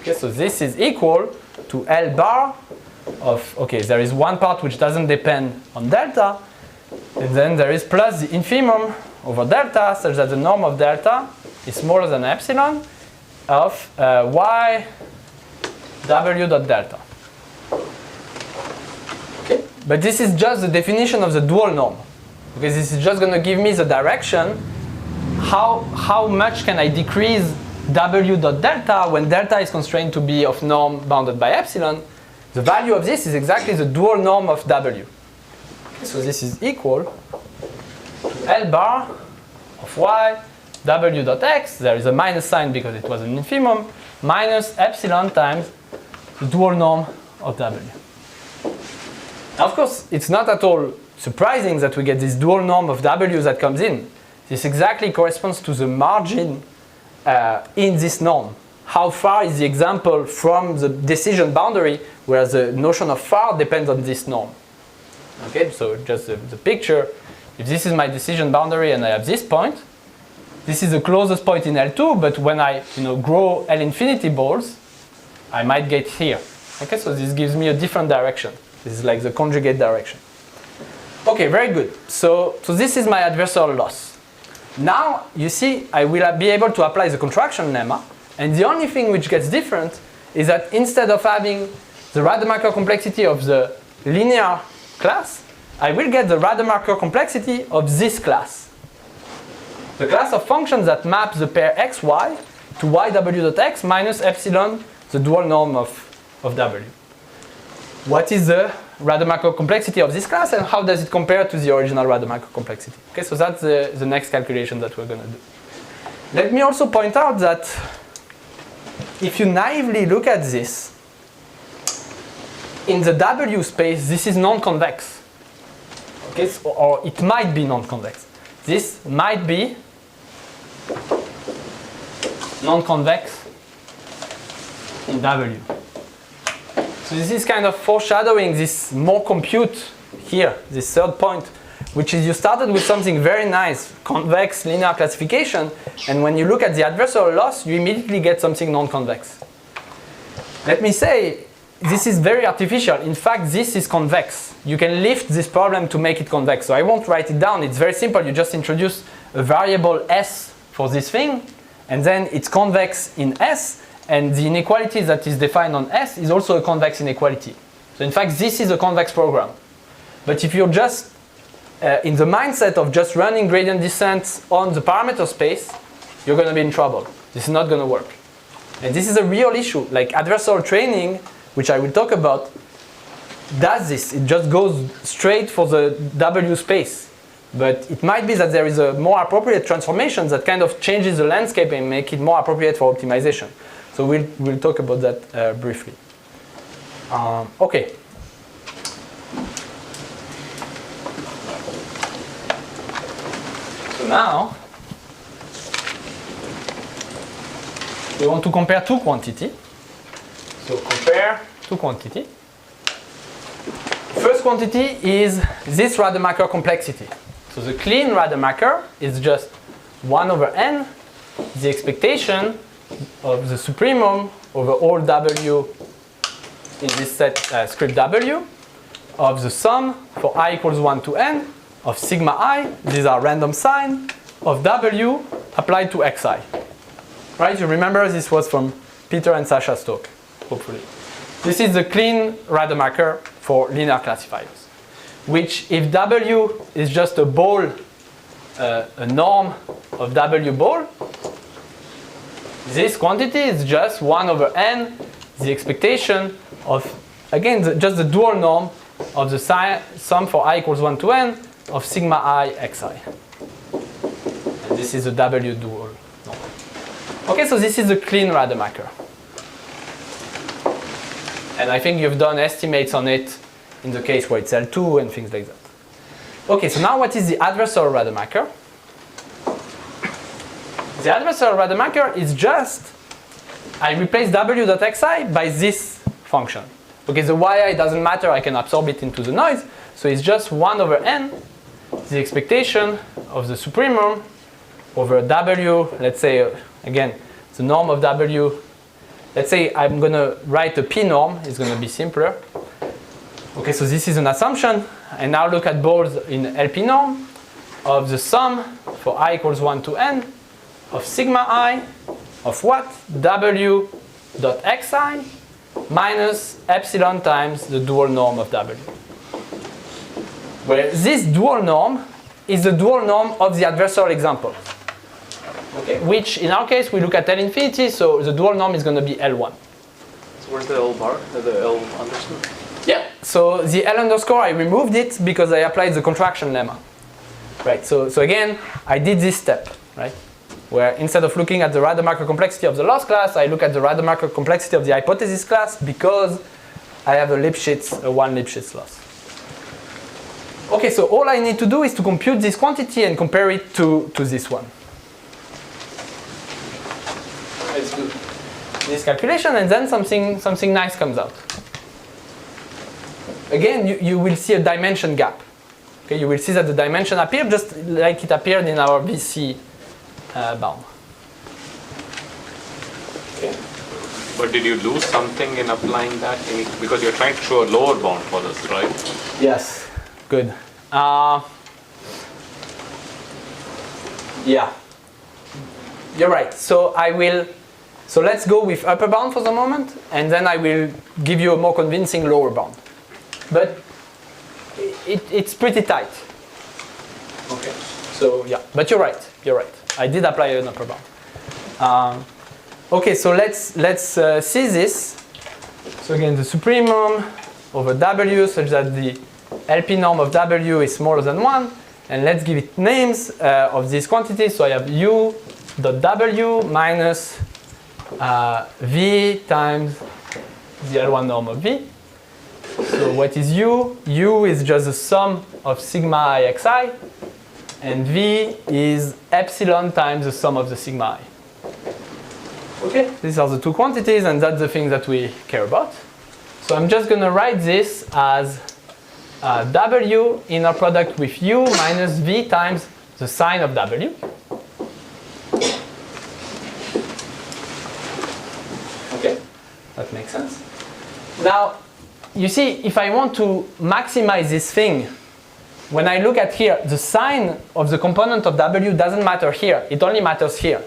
Okay, so this is equal to L bar of, okay, there is one part which doesn't depend on delta, and then there is plus the infimum over delta, such that the norm of delta is smaller than epsilon of y W dot delta. Okay, but this is just the definition of the dual norm. Okay, this is just going to give me the direction. How much can I decrease W dot delta when delta is constrained to be of norm bounded by epsilon? the value of this is exactly the dual norm of W. So this is equal to L bar of Y, W dot X, there is a minus sign because it was an infimum, minus epsilon times the dual norm of W. Now, of course, it's not at all surprising that we get this dual norm of W that comes in. This exactly corresponds to the margin in this norm. How far is the example from the decision boundary, whereas the notion of far depends on this norm. Okay, so just the picture, if this is my decision boundary and I have this point, this is the closest point in L2, but when I grow L infinity balls, I might get here. Okay, so this gives me a different direction. This is like the conjugate direction. Okay, very good. So this is my adversarial loss. Now, you see, I will be able to apply the contraction lemma, and the only thing which gets different is that instead of having the Rademacher complexity of the linear class, I will get the Rademacher complexity of this class. The class of functions that map the pair xy to yw.x minus epsilon, the dual norm of w. What is the Rademacher complexity of this class, and how does it compare to the original Rademacher complexity? Okay, so that's the next calculation that we're going to do. Let me also point out that if you naively look at this, in the W space, this is non-convex. Okay, so, or it might be non-convex. This might be non-convex in W. So this is kind of foreshadowing this more compute here, this third point, which is you started with something very nice, convex linear classification, and when you look at the adversarial loss, you immediately get something non-convex. Let me say, this is very artificial. In fact, this is convex. You can lift this problem to make it convex. So I won't write it down. It's very simple. You just introduce a variable S for this thing, and then it's convex in S, and the inequality that is defined on S is also a convex inequality. So in fact, this is a convex program. But if you're just in the mindset of just running gradient descent on the parameter space, you're going to be in trouble. This is not going to work. And this is a real issue. Like adversarial training, which I will talk about, does this. It just goes straight for the W space. But it might be that there is a more appropriate transformation that kind of changes the landscape and make it more appropriate for optimization. So we'll talk about that briefly. Okay. So now, we want to compare two quantities. So compare two quantities. First quantity is this Rademacher complexity. So the clean Rademacher is just 1 over n, the expectation of the supremum over all w in this set script w of the sum for I equals 1 to n of sigma I, these are random sign, of w applied to xi. Right? You remember this was from Peter and Sasha's talk, hopefully. This is the clean Rademacher for linear classifiers, which if w is just a ball, a norm of w ball, this quantity is just 1 over n, the expectation of, again, just the dual norm of the sum for I equals 1 to n of sigma I xi. And this is the w dual norm. Okay, so this is the clean Rademacher. And I think you've done estimates on it in the case where it's L2 and things like that. Okay, so now what is the adversarial Rademacher? The adversarial Rademacher is just, I replace w.xi by this function. Okay, the yi doesn't matter, I can absorb it into the noise. So it's just 1 over n, the expectation of the supremum over w, let's say, again, the norm of w. Let's say I'm going to write a p norm, it's going to be simpler. Okay, so this is an assumption. And now look at balls in LP norm of the sum for I equals 1 to n of sigma I of what? W dot xi minus epsilon times the dual norm of w. Where this dual norm is the dual norm of the adversarial example. Okay, which in our case we look at L infinity, so the dual norm is going to be L1. Where's the L bar? The L underscore? Yeah. So the L underscore, I removed it because I applied the contraction lemma. Right. So again, I did this step, right? Where instead of looking at the Rademacher complexity of the loss class, I look at the Rademacher complexity of the hypothesis class because I have a one Lipschitz loss. Okay, so all I need to do is to compute this quantity and compare it to this one. Let's do this calculation, and then something nice comes out. Again, you will see a dimension gap. Okay, you will see that the dimension appeared just like it appeared in our VC bound. Okay. But did you lose something in applying that? Because you're trying to show a lower bound for this, right? Yes. Good. Yeah. You're right. So let's go with upper bound for the moment, and then I will give you a more convincing lower bound. But it's pretty tight. Okay. So yeah, but you're right. You're right. I did apply an upper bound. Okay, so let's see this. So again, the supreme norm over W such that the LP norm of W is smaller than 1, and let's give it names of these quantities. So I have U dot W minus V times the L1 norm of V. So what is U? U is just the sum of sigma I xi, and V is epsilon times the sum of the sigma I. Okay, these are the two quantities, and that's the thing that we care about. So I'm just going to write this as W inner product with U minus V times the sine of W. Okay, that makes sense. Now, you see, if I want to maximize this thing, when I look at here, the sign of the component of W doesn't matter here. It only matters here.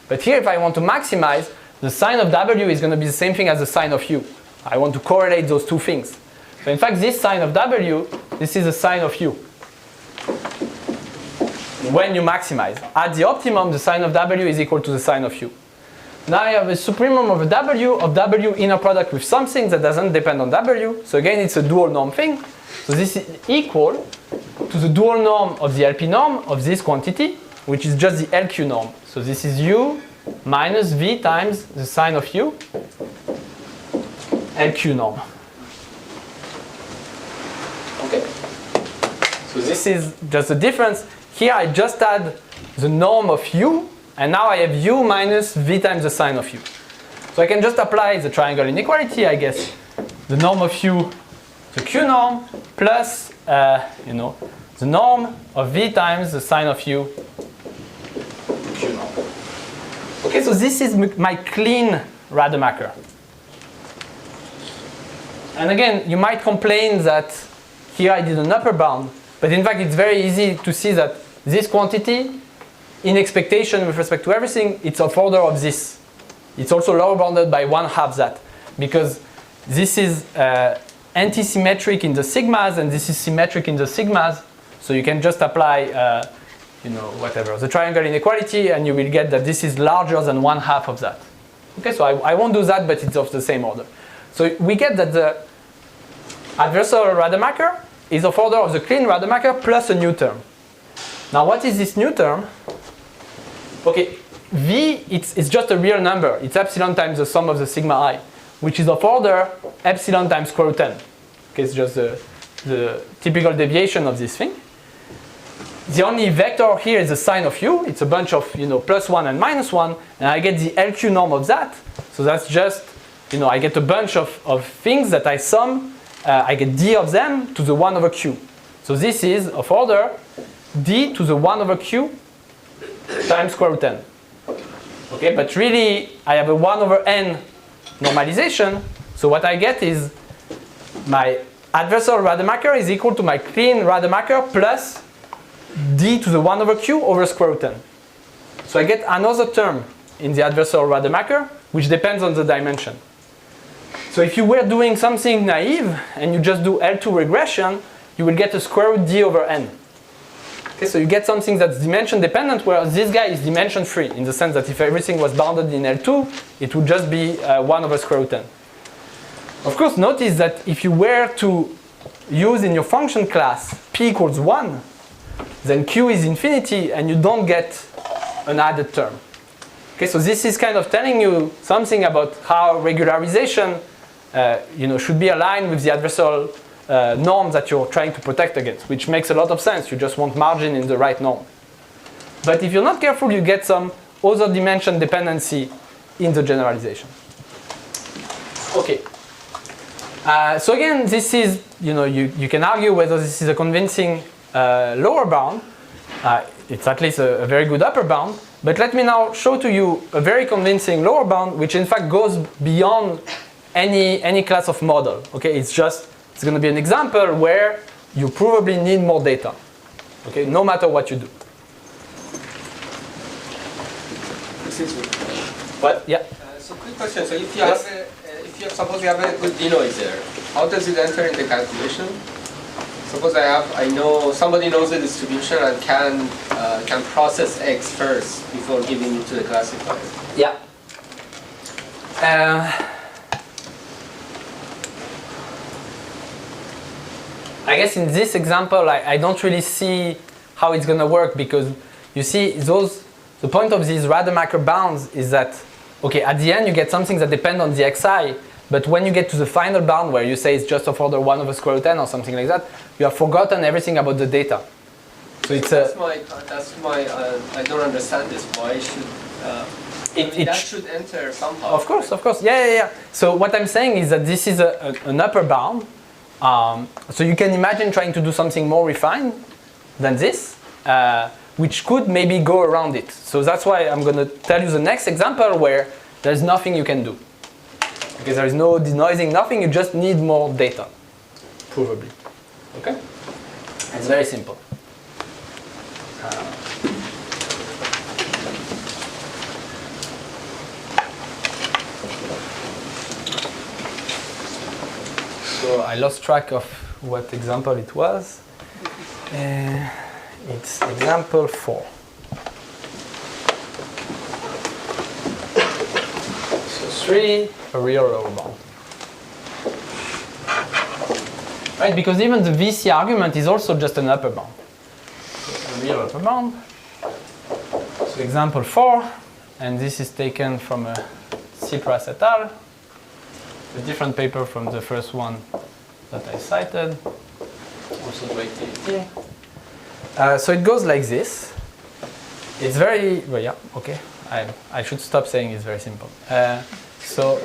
But here, if I want to maximize, the sign of W is going to be the same thing as the sign of U. I want to correlate those two things. So in fact, this sign of W, this is the sign of U. When you maximize. At the optimum, the sign of W is equal to the sign of U. Now I have a supremum of W inner product with something that doesn't depend on W. So again, it's a dual norm thing. So this is equal to the dual norm of the LP norm of this quantity, which is just the LQ norm. So this is U minus V times the sine of U, LQ norm. Okay. So this is just the difference. Here I just add the norm of U, and now I have U minus V times the sine of U. So I can just apply the triangle inequality, I guess. The norm of U, the Q norm, plus the norm of V times the sine of U, Q norm. Okay, so this is my clean Rademacher. And again, you might complain that here I did an upper bound, but in fact it's very easy to see that this quantity, in expectation with respect to everything, it's of order of this. It's also lower bounded by 1/2 that, because this is anti-symmetric in the sigmas, and this is symmetric in the sigmas. So you can just apply, whatever, the triangle inequality, and you will get that this is larger than 1/2 of that. Okay, so I won't do that, but it's of the same order. So we get that the adversarial Rademacher is of order of the clean Rademacher plus a new term. Now what is this new term? Okay, V, it's just a real number. It's epsilon times the sum of the sigma I, which is of order epsilon times square root 10. Okay, it's just the typical deviation of this thing. The only vector here is the sine of U. It's a bunch of +1 and -1, and I get the LQ norm of that. So that's just, I get a bunch of things that I sum. I get D of them to the 1 over Q. So this is of order D to the 1 over Q times square root 10. Okay, but really I have a 1 over N normalization. So what I get is my adversarial Rademacher is equal to my clean Rademacher plus D to the 1 over Q over square root 10. So I get another term in the adversarial Rademacher, which depends on the dimension. So if you were doing something naive and you just do L2 regression, you will get a square root D over N. Okay, so you get something that's dimension dependent, whereas this guy is dimension free, in the sense that if everything was bounded in L2, it would just be 1 over square root 10. Of course, notice that if you were to use in your function class p equals 1, then q is infinity and you don't get an added term. Okay, so this is kind of telling you something about how regularization should be aligned with the adversarial norm that you're trying to protect against, which makes a lot of sense. You just want margin in the right norm. But if you're not careful, you get some other dimension dependency in the generalization. Okay. So again, this is, you can argue whether this is a convincing lower bound. It's at least a very good upper bound. But let me now show to you a very convincing lower bound, which in fact goes beyond any class of model. Okay, it's going to be an example where you probably need more data. Okay, no matter what you do. Excuse me. What? Yeah. So quick question. So if you have suppose you have a good denoiser, how does it enter in the calculation? Suppose I know somebody knows the distribution and can process X first before giving it to the classifier. Yeah. I guess in this example, I don't really see how it's going to work, because you see the point of these Rademacher bounds is that, okay, at the end you get something that depends on the xi, but when you get to the final bound where you say it's just of order 1 over square root n or something like that, you have forgotten everything about the data. So it's that's my I don't understand this. Why should that should enter somehow? Of course. Yeah. So what I'm saying is that this is an upper bound. So you can imagine trying to do something more refined than this, which could maybe go around it. So that's why I'm going to tell you the next example where there's nothing you can do. Because there is no denoising, nothing, you just need more data, probably. Okay? It's very simple. So I lost track of what example it was. It's example 4. So 3, a real lower bound. Right, because even the VC argument is also just an upper bound. So a real upper bound. So example 4, and this is taken from a Tsipras et al. A different paper from the first one that I cited, also 2018. So it goes like this. It's very, well, yeah, okay. I should stop saying it's very simple. So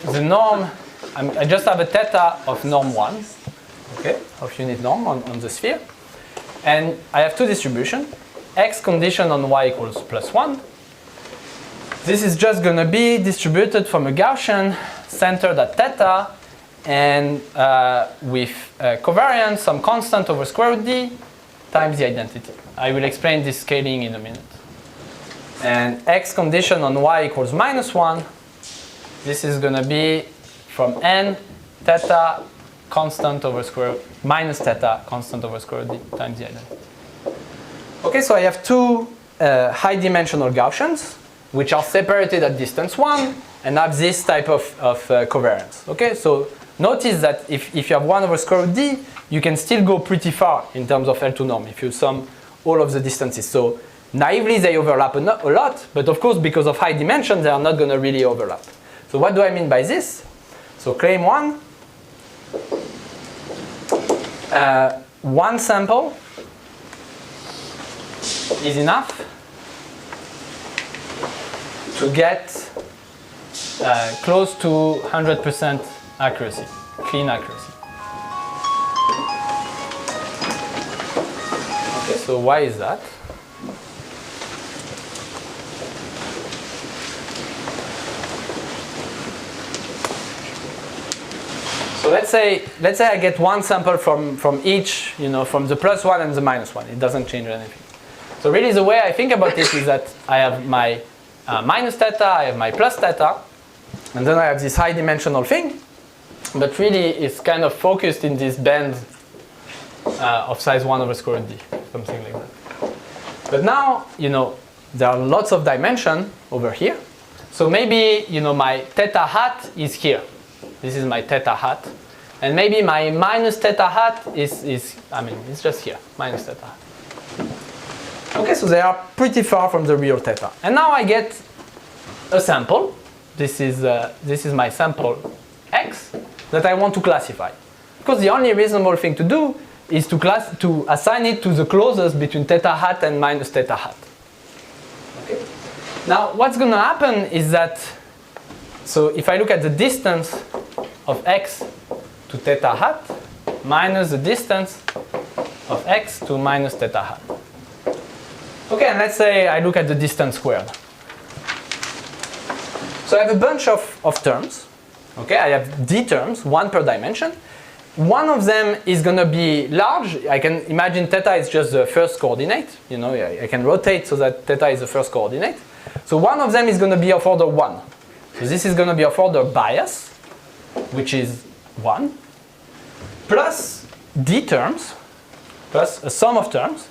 the norm, I just have a theta of norm 1, okay, of unit norm on the sphere. And I have two distributions, x condition on y equals plus 1. This is just going to be distributed from a Gaussian centered at theta and with covariance, some constant over square root d times the identity. I will explain this scaling in a minute. And x condition on y equals minus 1, this is going to be from n theta constant over square root, minus theta constant over square root d times the identity. Okay, so I have two high dimensional Gaussians, which are separated at distance 1 and have this type of covariance. Okay, so notice that if you have 1 over square root d, you can still go pretty far in terms of L2 norm if you sum all of the distances. So naively they overlap a lot, but of course because of high dimension they are not going to really overlap. So what do I mean by this? So claim 1, one sample is enough to get close to 100% accuracy, clean accuracy. Okay, so why is that? So let's say I get one sample from each, from the plus 1 and the minus 1. It doesn't change anything. So really the way I think about it is that I have my minus theta, I have my plus theta, and then I have this high dimensional thing, but really it's kind of focused in this band of size 1 over square root d, something like that. But now, there are lots of dimension over here. So maybe, my theta hat is here. This is my theta hat. And maybe my minus theta hat is it's just here, minus theta hat. Okay, so they are pretty far from the real theta. And now I get a sample. This is my sample x that I want to classify. Because the only reasonable thing to do is to assign it to the closest between theta hat and minus theta hat. Okay. Now, what's going to happen is that, so if I look at the distance of x to theta hat minus the distance of x to minus theta hat. Okay, and let's say I look at the distance squared. So I have a bunch of terms. Okay, I have d terms, one per dimension. One of them is going to be large. I can imagine theta is just the first coordinate. You know, I can rotate so that theta is the first coordinate. So one of them is going to be of order 1. So this is going to be of order bias, which is 1, plus d terms, plus a sum of terms.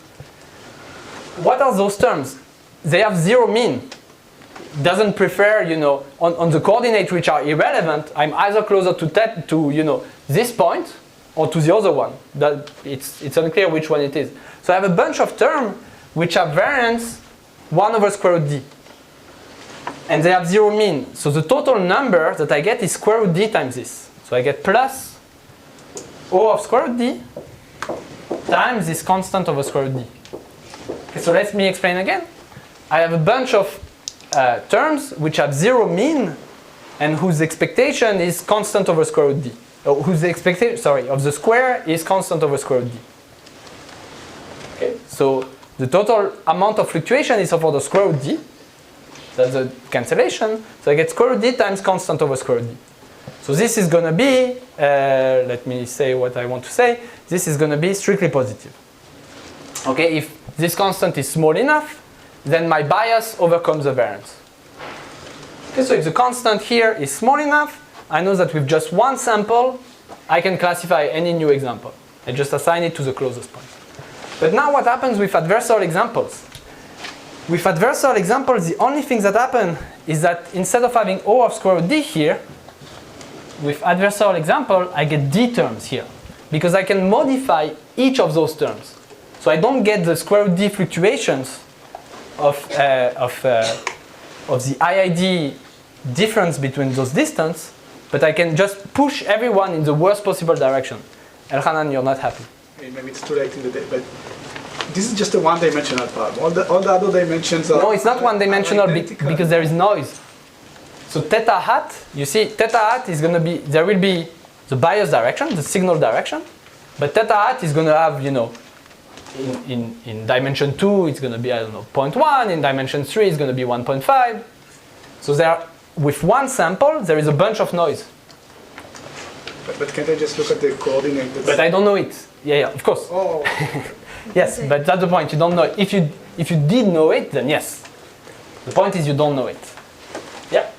What are those terms? They have zero mean. Doesn't prefer, you know, on the coordinates which are irrelevant, I'm either closer to you know, this point or to the other one. That it's unclear which one it is. So I have a bunch of terms which have variance 1 over square root d. And they have zero mean. So the total number that I get is square root d times this. So I get plus O of square root d times this constant over square root d. Okay, so let me explain again. I have a bunch of terms which have zero mean and whose expectation is constant over square root d. Whose expectation, sorry, of the square is constant over square root d. Okay, so the total amount of fluctuation is of order square root d. That's the cancellation. So I get square root d times constant over square root d. So this is going to be, let me say what I want to say, this is going to be strictly positive. Okay, if this constant is small enough, then my bias overcomes the variance. Okay, so if the constant here is small enough, I know that with just one sample, I can classify any new example. I just assign it to the closest point. But now what happens with adversarial examples? With adversarial examples, the only thing that happen is that instead of having O of square root d here, with adversarial example, I get d terms here. Because I can modify each of those terms. So I don't get the square root d fluctuations of the IID difference between those distance, but I can just push everyone in the worst possible direction. Elhanan, you're not happy. Maybe it's too late in the day, but this is just a one-dimensional part. All the other dimensions are... No, it's not one-dimensional because there is noise. So theta hat, you see, theta hat is going to be, there will be the bias direction, the signal direction, but theta hat is going to have, you know, in dimension 2, it's going to be, I don't know, 0.1. In dimension 3, it's going to be 1.5. So there, with one sample, there is a bunch of noise. But can't I just look at the coordinate? But I don't know it. Yeah, of course. Oh. Yes, but that's the point. You don't know it. If you did know it, then yes. The point is you don't know it. Yeah.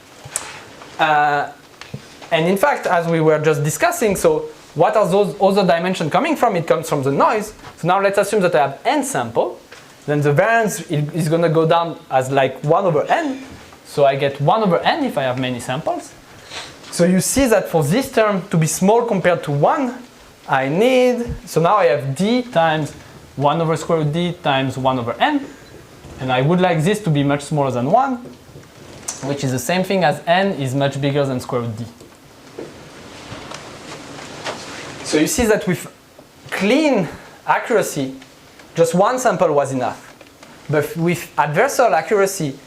And in fact, as we were just discussing, so what are those other dimensions coming from? It comes from the noise. So now let's assume that I have n sample. Then the variance is going to go down as like 1 over n. So I get 1 over n if I have many samples. So you see that for this term to be small compared to 1, I need, so now I have d times 1 over square root d times 1 over n. And I would like this to be much smaller than 1, which is the same thing as n is much bigger than square root d. So you see that with clean accuracy, just one sample was enough. But with adversarial accuracy,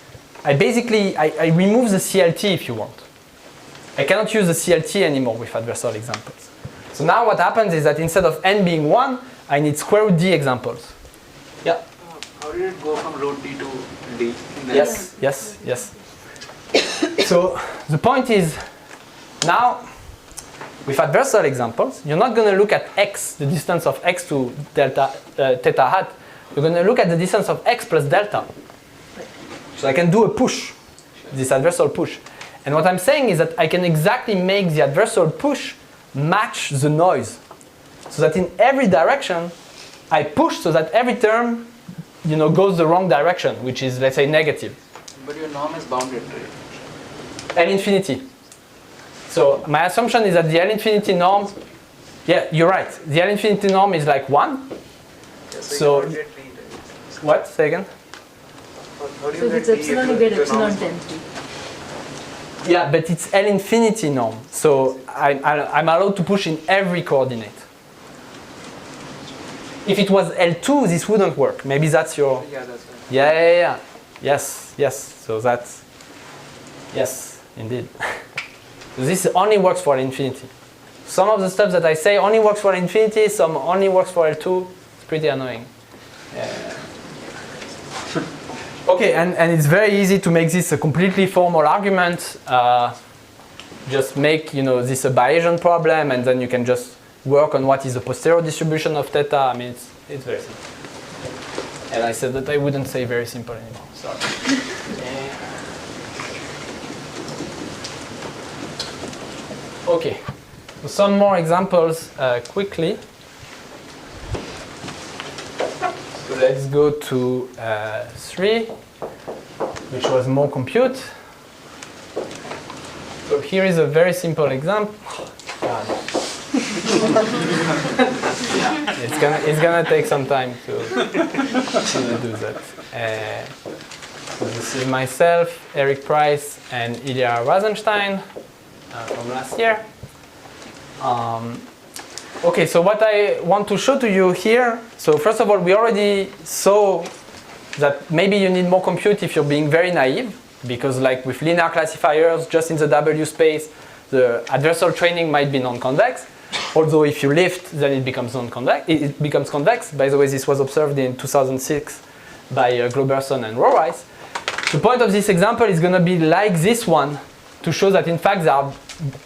I remove the CLT if you want. I cannot use the CLT anymore with adversarial examples. So now what happens is that instead of n being 1, I need square root d examples. Yeah? How did it go from root d to d? Yes, yes, yes. So the point is, now, with adversarial examples, you're not going to look at x, the distance of x to delta theta hat. You're going to look at the distance of x plus delta. So I can do a push, this adversarial push. And what I'm saying is that I can exactly make the adversarial push match the noise. So that in every direction, I push so that every term, you know, goes the wrong direction, which is, let's say, negative. But your norm is bounded, right? L infinity. So my assumption is that the L infinity norm, yeah, you're right. The L infinity norm is like 1. So what? Say again? So if it's epsilon, you get epsilon 10. Yeah, but it's L infinity norm. So I'm allowed to push in every coordinate. If it was L2, this wouldn't work. Maybe that's your... Yeah, that's right. Yeah. Yes. So that's... Yes, indeed. So this only works for L infinity. Some of the stuff that I say only works for L infinity, some only works for L2. It's pretty annoying. Okay, and it's very easy to make this a completely formal argument. Just make this a Bayesian problem, and then you can just work on what is the posterior distribution of theta. I mean, it's very simple. And I said that I wouldn't say very simple anymore. Sorry. Okay, so some more examples quickly. So let's go to 3, which was more compute. So here is a very simple example. God. It's gonna take some time to do that. So this is myself, XPRIZE, and Ilya Rosenstein from last year. Okay, so what I want to show to you here, so first of all, we already saw that maybe you need more compute if you're being very naive, because like with linear classifiers, just in the W space, the adversarial training might be non-convex. Although if you lift, then it becomes non-convex. It becomes convex. By the way, this was observed in 2006 by Globerson and Rorice. The point of this example is going to be like this one, to show that in fact there are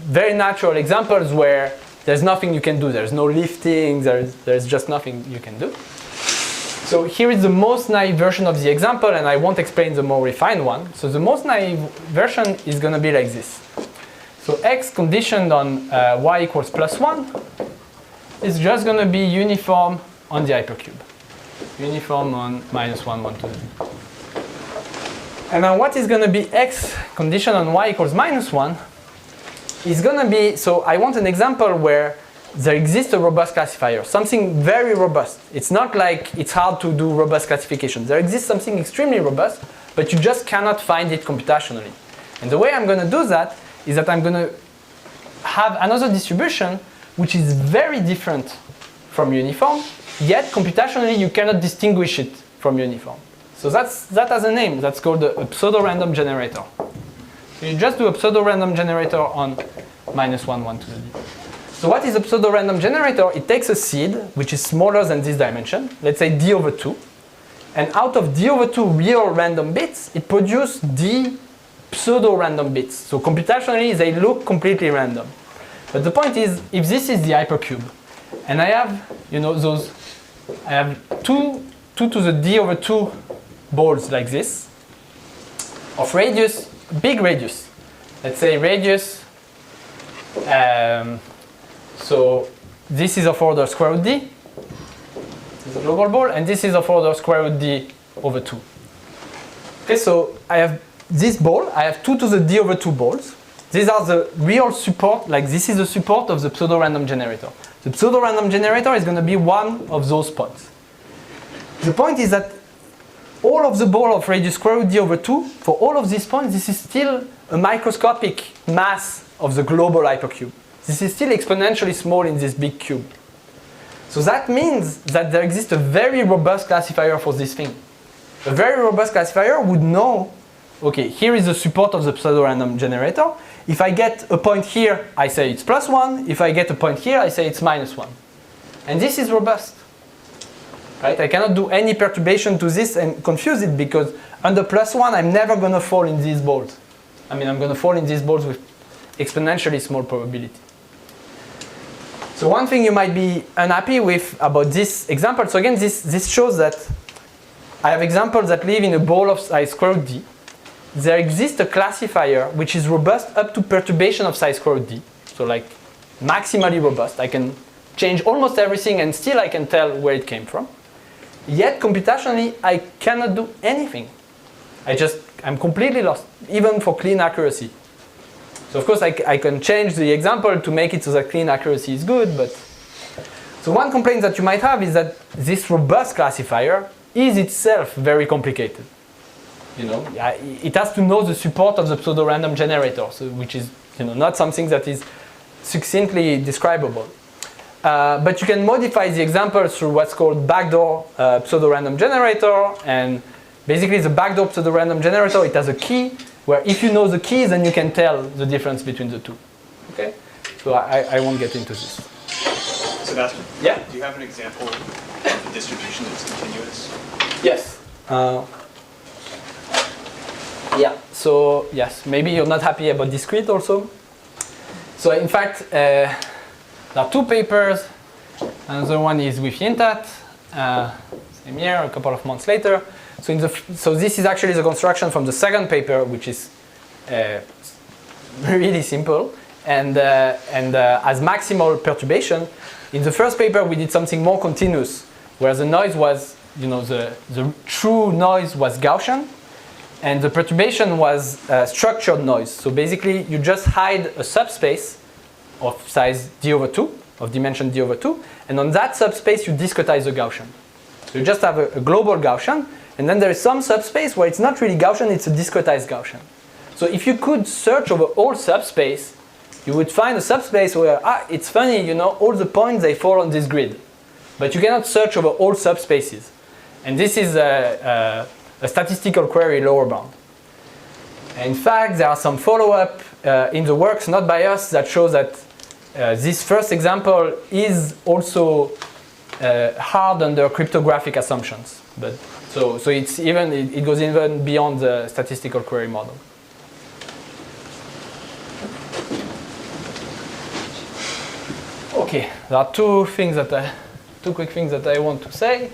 very natural examples where there's nothing you can do. There's no lifting. There's just nothing you can do. So here is the most naive version of the example, and I won't explain the more refined one. So the most naive version is going to be like this. So x conditioned on y equals +1 is just going to be uniform on the hypercube. Uniform on -1, 1, 2, 3. And now what is going to be x conditioned on y equals -1 is going to be, so I want an example where there exists a robust classifier, something very robust. It's not like it's hard to do robust classification. There exists something extremely robust, but you just cannot find it computationally. And the way I'm going to do that is that I'm going to have another distribution which is very different from uniform, yet computationally you cannot distinguish it from uniform. So that has a name. That's called a pseudo-random generator. So you just do a pseudo-random generator on -1, 1, 2, 3. So what is a pseudo-random generator? It takes a seed which is smaller than this dimension, let's say d/2, and out of d/2 real random bits, it produces d pseudo-random bits. So computationally, they look completely random. But the point is, if this is the hypercube, and I have, I have 2 to the d/2 balls like this, of radius, big radius. Let's say radius, so this is of order square root d, this is a global ball, and this is of order square root d/2. Okay, so I have this ball, I have 2 to the d/2 balls. These are the real support, like this is the support of the pseudo-random generator. The pseudo-random generator is going to be one of those points. The point is that all of the ball of radius square root d/2, for all of these points, this is still a microscopic mass of the global hypercube. This is still exponentially small in this big cube. So that means that there exists a very robust classifier for this thing. A very robust classifier would know, okay, here is the support of the pseudo-random generator. If I get a point here, I say it's +1. If I get a point here, I say it's -1. And this is robust. Right? I cannot do any perturbation to this and confuse it, because under +1, I'm never going to fall in these balls. I mean, I'm going to fall in these balls with exponentially small probability. So one thing you might be unhappy with about this example, so again, this shows that I have examples that live in a ball of size square root d. There exists a classifier which is robust up to perturbation of size square root d. So like maximally robust. I can change almost everything and still I can tell where it came from. Yet computationally, I cannot do anything. I'm completely lost, even for clean accuracy. So of course I can change the example to make it so that clean accuracy is good, but so one complaint that you might have is that this robust classifier is itself very complicated. You know, it has to know the support of the pseudo-random generator, so which is not something that is succinctly describable. But you can modify the example through what's called backdoor pseudo-random generator, and basically the backdoor pseudo-random generator, it has a key where if you know the key, then you can tell the difference between the two. Okay? So I won't get into this. Sébastien? Yeah? Do you have an example of a distribution that's continuous? Yes. Yeah, so yes, maybe you're not happy about discrete also. So in fact, there are two papers. Another one is with Yintat, same year, a couple of months later. So this is actually the construction from the second paper, which is really simple and has maximal perturbation. In the first paper, we did something more continuous, where the noise was, the true noise was Gaussian, and the perturbation was structured noise. So basically, you just hide a subspace of size d/2, of dimension d/2, and on that subspace, you discretize the Gaussian. So you just have a global Gaussian, and then there is some subspace where it's not really Gaussian, it's a discretized Gaussian. So if you could search over all subspace, you would find a subspace where, it's funny, all the points, they fall on this grid. But you cannot search over all subspaces. And this is a statistical query lower bound. In fact, there are some follow-up in the works, not by us, that shows that this first example is also hard under cryptographic assumptions. But so it goes even beyond the statistical query model. Okay, there are two quick things that I want to say.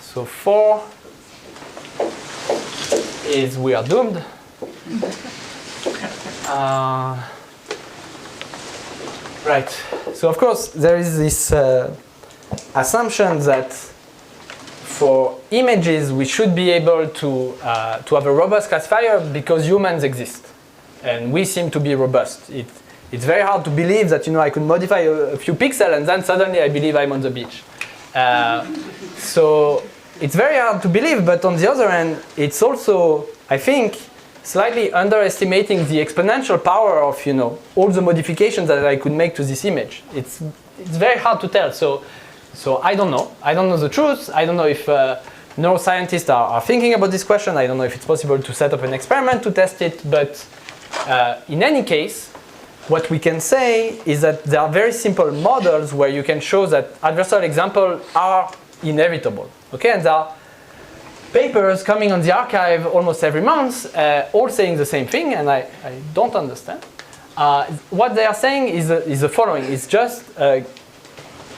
So 4 is we are doomed. Right. So of course there is this assumption that for images we should be able to have a robust classifier because humans exist, and we seem to be robust. It's very hard to believe that I could modify a few pixels and then suddenly I believe I'm on the beach. So it's very hard to believe, but on the other hand, it's also, I think, slightly underestimating the exponential power of all the modifications that I could make to this image. It's very hard to tell. So I don't know. I don't know the truth. I don't know if neuroscientists are thinking about this question. I don't know if it's possible to set up an experiment to test it. But in any case, what we can say is that there are very simple models where you can show that adversarial examples are inevitable. Okay, and there are papers coming on the archive almost every month, all saying the same thing, and I don't understand. What they are saying is the following: it's just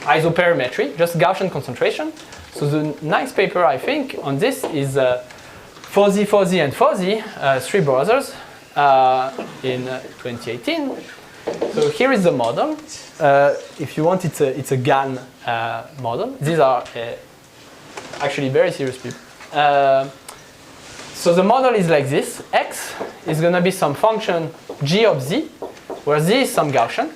isoperimetry, just Gaussian concentration. So the nice paper I think on this is Fozzi, and Fozzi, 3 brothers, in 2018. So here is the model. If you want, it's a GAN model. These are actually very serious people. So the model is like this. X is going to be some function g of z, where z is some Gaussian.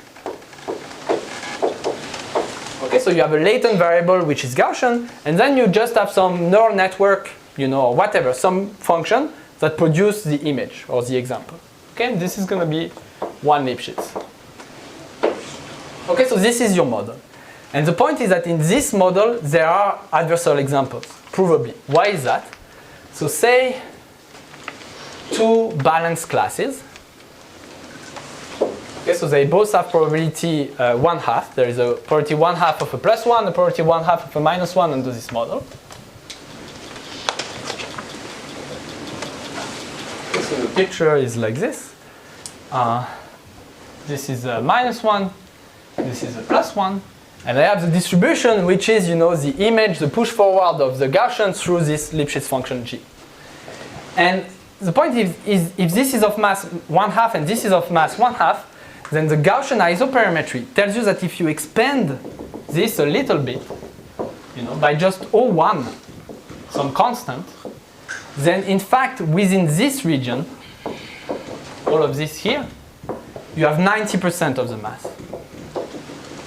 Okay, so you have a latent variable which is Gaussian, and then you just have some neural network, or whatever, some function that produces the image or the example. Okay, this is going to be one Lipschitz. Okay, so this is your model. And the point is that in this model, there are adversarial examples, provably. Why is that? So say 2 balanced classes. Okay, so they both have probability 1/2. There is a probability 1/2 of a +1, a probability 1/2 of a -1 under this model. Okay, so the picture is like this. This is a -1, this is a +1, and I have the distribution, which is, the image, the push forward of the Gaussian through this Lipschitz function G. And the point is if this is of mass 1/2 and this is of mass 1/2, then the Gaussian isoperimetry tells you that if you expand this a little bit, by just 0.1, some constant, then in fact within this region, all of this here, you have 90% of the mass.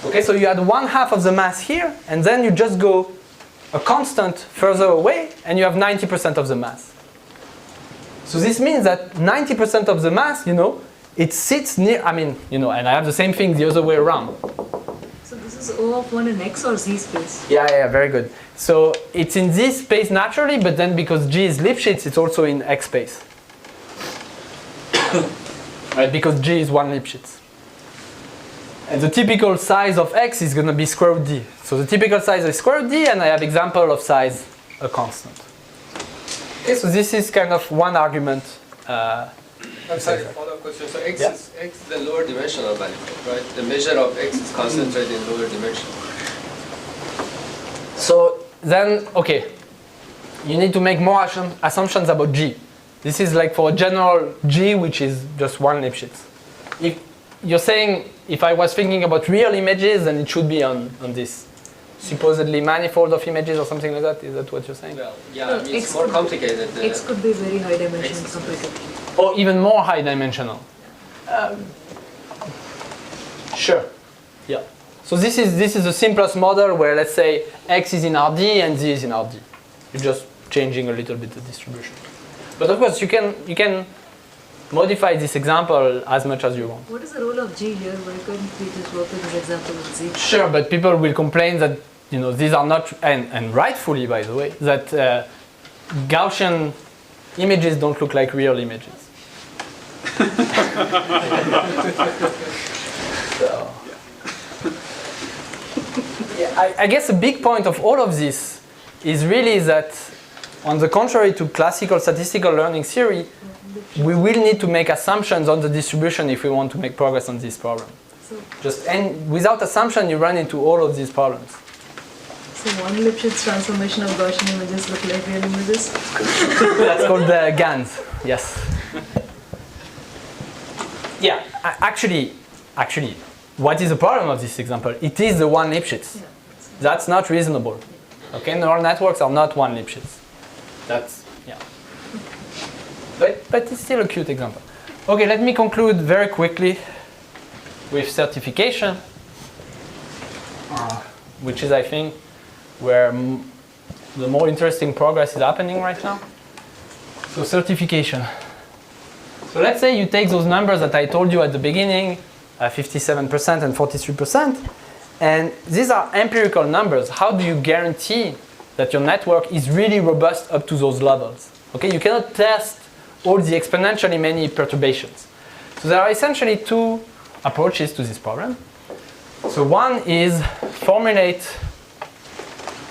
Okay, so you had 1/2 of the mass here, and then you just go a constant further away, and you have 90% of the mass. So this means that 90% of the mass, it sits near, and I have the same thing the other way around. So this is O of 1 in X or Z space? Yeah, very good. So it's in this space naturally, but then because G is Lipschitz, it's also in X space. Right, because G is 1 Lipschitz. And the typical size of X is going to be square root D. So the typical size is square root D, and I have example of size a constant. Okay, so this is kind of one argument. I'm sorry, follow-up question. So X is the lower dimensional value, right? The measure of X is concentrated in lower dimension. So then, okay, you need to make more assumptions about G. This is like for a general G, which is just 1 Lipschitz. If you're saying, if I was thinking about real images, then it should be on this supposedly manifold of images or something like that. Is that what you're saying? Well, yeah, I mean, it's more complicated. X could be very high dimensional computer. Or even more high dimensional. Sure. Yeah. So this is the simplest model where, let's say, X is in RD and Z is in RD. You're just changing a little bit the distribution. But of course, you can modify this example as much as you want. What is the role of G here? Why couldn't we just work with this example of Z? Sure, but people will complain that these are not, and rightfully by the way, that Gaussian images don't look like real images. So, yeah, I guess a big point of all of this is really that, on the contrary to classical statistical learning theory, we will need to make assumptions on the distribution if we want to make progress on this problem. And without assumption, you run into all of these problems. So 1 Lipschitz transformation of Gaussian images look like real images? That's called the GANs, yes. Yeah, actually, what is the problem of this example? It is the 1 Lipschitz. Yeah, that's not reasonable. Okay, neural networks are not 1 Lipschitz. That's, yeah. But it's still a cute example. Okay, let me conclude very quickly with certification, which is, I think, where the more interesting progress is happening right now. So certification. So let's say you take those numbers that I told you at the beginning, 57% and 43%, and these are empirical numbers. How do you guarantee that your network is really robust up to those levels? Okay, you cannot test all the exponentially many perturbations. So there are essentially two approaches to this problem. So one is formulate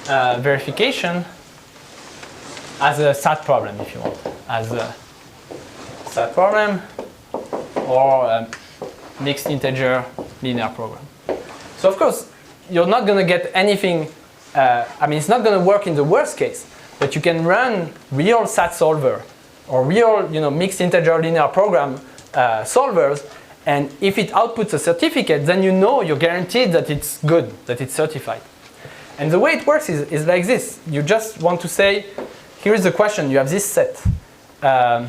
verification as a SAT problem, if you want, as a SAT problem or a mixed integer linear program. So of course, you're not going to get anything, it's not going to work in the worst case, but you can run real SAT solver or real mixed integer linear program solvers, and if it outputs a certificate, then you're guaranteed that it's good, that it's certified. And the way it works is like this. You just want to say, here is the question, you have this set. The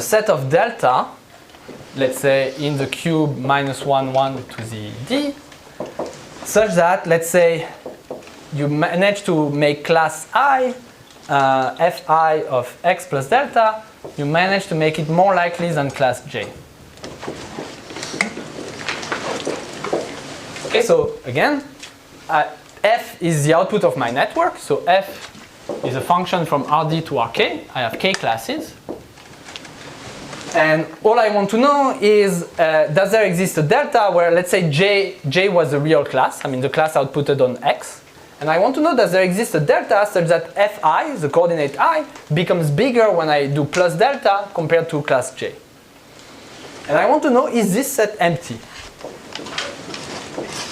set of delta, let's say in the cube minus 1, 1 to the d, such that, let's say, you manage to make class I, fi of x plus delta, you manage to make it more likely than class j. Okay, so again, f is the output of my network, so f is a function from Rd to Rk. I have k classes. And all I want to know is, does there exist a delta where, let's say, j was a real class, the class outputted on x. And I want to know, does there exist a delta such that fi, the coordinate I, becomes bigger when I do plus delta compared to class j. And I want to know, is this set empty?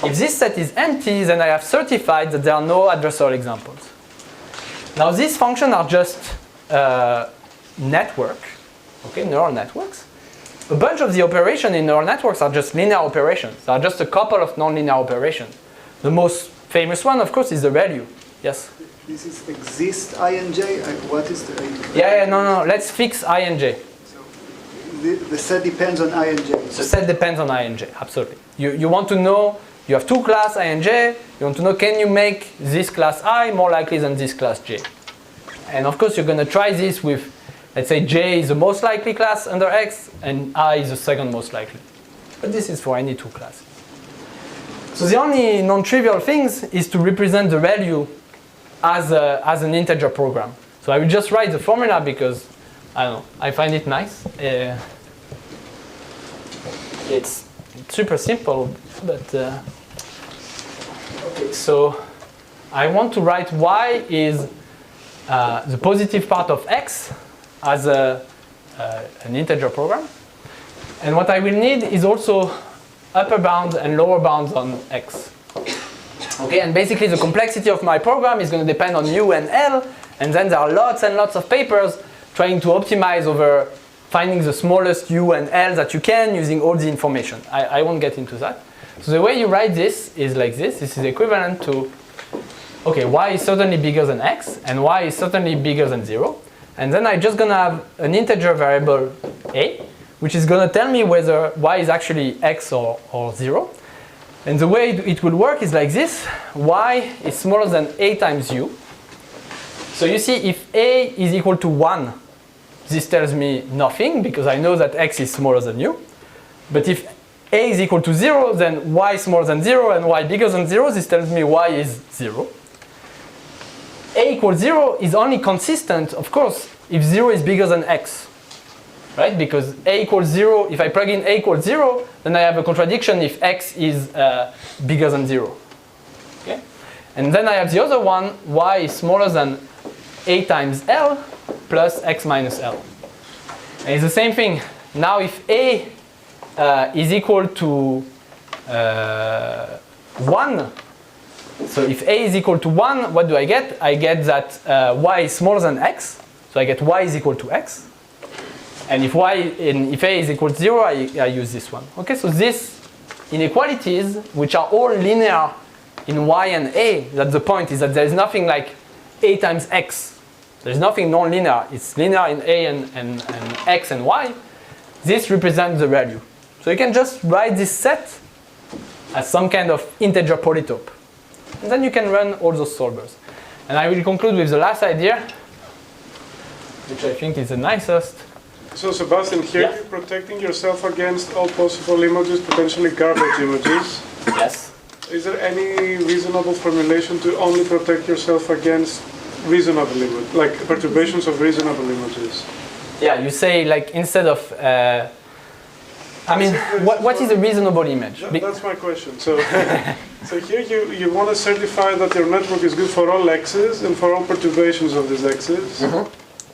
If this set is empty, then I have certified that there are no adversarial examples. Now these functions are just network, okay, neural networks. A bunch of the operations in neural networks are just linear operations. There are just a couple of nonlinear operations. The most famous one, of course, is the value. Yes? This is exist I and j. What is the? No. Let's fix I and j. So the set depends on I and j. The set depends on I and j, absolutely. You want to know, you have two class I and j, you want to know, can you make this class I more likely than this class j? And of course you're going to try this with, let's say j is the most likely class under X and I is the second most likely. But this is for any two classes. So the only non-trivial things is to represent the value as an integer program. So I will just write the formula because, I don't know, I find it nice. It's super simple, but okay, so I want to write y is the positive part of x as an integer program. And what I will need is also upper bounds and lower bounds on x. Okay, and basically the complexity of my program is going to depend on u and l, and then there are lots and lots of papers trying to optimize over finding the smallest u and l that you can using all the information. I won't get into that. So the way you write this is like this. This is equivalent to, okay, y is certainly bigger than x, and y is certainly bigger than 0. And then I'm just going to have an integer variable a, which is going to tell me whether y is actually x or 0. And the way it will work is like this. Y is smaller than a times u. So you see, if a is equal to 1, this tells me nothing, because I know that x is smaller than u. But if a is equal to 0, then y is smaller than 0, and y bigger than 0, this tells me y is 0. A equals 0 is only consistent, of course, if 0 is bigger than x. Right? Because a equals 0, if I plug in a equals 0, then I have a contradiction if x is bigger than 0. Okay? And then I have the other one, y is smaller than a times l plus x minus l. And it's the same thing. Now if a is equal to 1, so if a is equal to 1, what do I get? I get that y is smaller than x, so I get y is equal to x. And if if a is equal to 0, I use this one. Okay, so these inequalities, which are all linear in y and a, that's the point, is that there is nothing like a times x. There's nothing non-linear. It's linear in a and x and y. This represents the value. So you can just write this set as some kind of integer polytope. And then you can run all those solvers. And I will conclude with the last idea, which I think is the nicest. So Sebastian, here you're protecting yourself against all possible images, potentially garbage images. Yes. Is there any reasonable formulation to only protect yourself against reasonable images, like perturbations of reasonable images? Yeah, you say like instead of, I mean, what is a reasonable image? That's my question. So, so here you want to certify that your network is good for all x's and for all perturbations of these x's. Mm-hmm.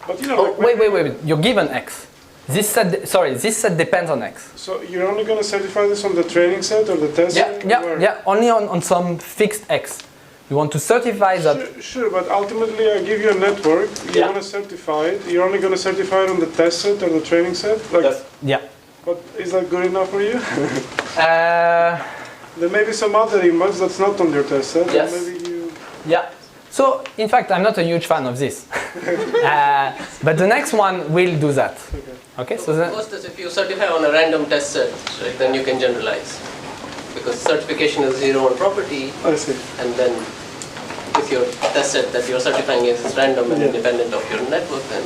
But you know, like wait. You're given x. This set depends on x. So you're only going to certify this on the training set or the test set? Yeah, only on some fixed x. You want to certify that. Sure, but ultimately I give you a network. You want to certify it. You're only going to certify it on the test set or the training set. Like, yeah. But is that good enough for you? There may be some other image that's not on your test set. Yes. Maybe you. Yeah. So, in fact, I'm not a huge fan of this. But the next one will do that. Okay, so then first is if you certify on a random test set, right, then you can generalize. Because certification is your own property. I see. And then if your test set that you're certifying is random and independent of your network, then.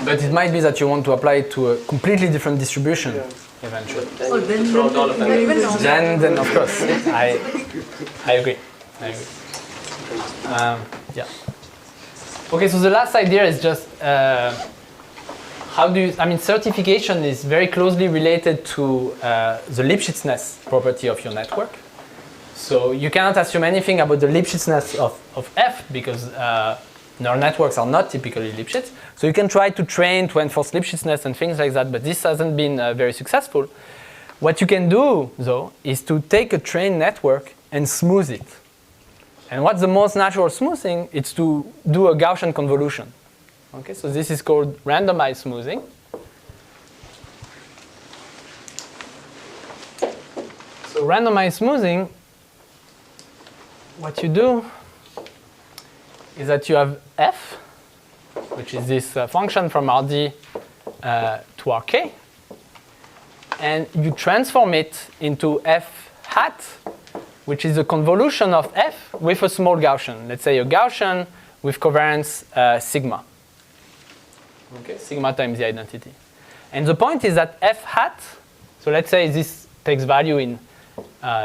But it might be that you want to apply it to a completely different distribution eventually. Then of course, I agree. Yeah. Okay, so the last idea is just certification is very closely related to the Lipschitzness property of your network. So you cannot assume anything about the Lipschitzness of F because neural networks are not typically Lipschitz. So you can try to train to enforce Lipschitzness and things like that, but this hasn't been very successful. What you can do, though, is to take a trained network and smooth it. And what's the most natural smoothing? It's to do a Gaussian convolution. Okay, so this is called randomized smoothing. So randomized smoothing, what you do is that you have f, which is this function from Rd to Rk. and you transform it into f hat, which is a convolution of f with a small Gaussian. Let's say a Gaussian with covariance sigma. Okay, sigma times the identity. And the point is that f hat, so let's say this takes value in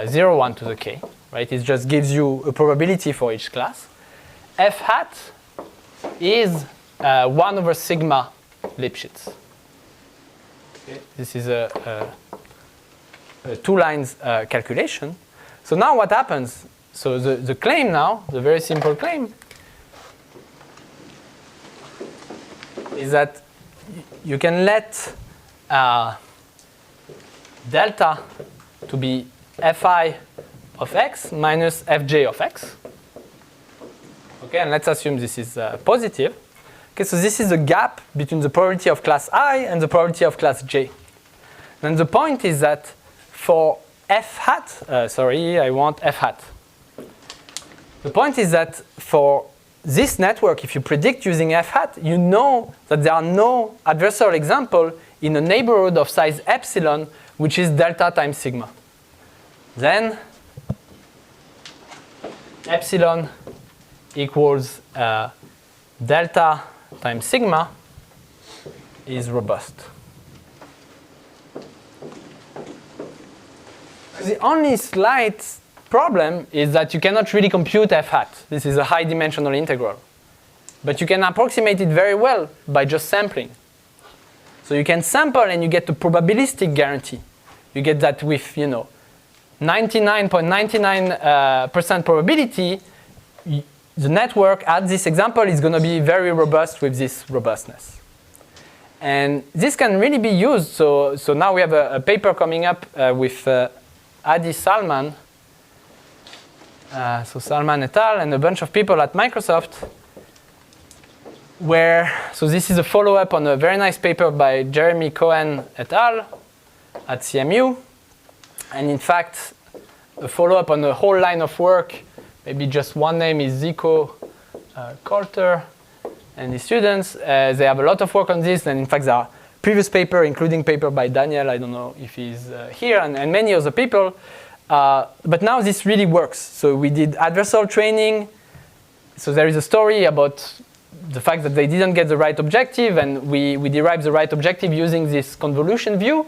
0, 1 to the k, right? It just gives you a probability for each class. F hat is 1 over sigma Lipschitz. Okay. This is a 2 lines calculation. So now what happens? So the claim now, the very simple claim, is that you can let delta to be fi of x minus fj of x. Okay, and let's assume this is positive. Okay, so this is the gap between the probability of class I and the probability of class j. And the point is that for f hat, sorry, I want f hat. The point is that for this network, if you predict using f hat, you know that there are no adversarial examples in a neighborhood of size epsilon, which is delta times sigma. Then epsilon equals delta times sigma is robust. The only slight problem is that you cannot really compute f hat. This is a high dimensional integral. But you can approximate it very well by just sampling. So you can sample and you get a probabilistic guarantee. You get that with, 99.99% probability, the network at this example is going to be very robust with this robustness. And this can really be used. So now we have a paper coming up with Adi Salman. So Salman et al. And a bunch of people at Microsoft so this is a follow-up on a very nice paper by Jeremy Cohen et al. At CMU. And in fact, a follow-up on a whole line of work. Maybe just one name is Zico Coulter and his students. They have a lot of work on this. And in fact, there are previous paper, including paper by Daniel. I don't know if he's here, and many other people. But now this really works. So we did adversarial training. So there is a story about the fact that they didn't get the right objective, and we derived the right objective using this convolution view.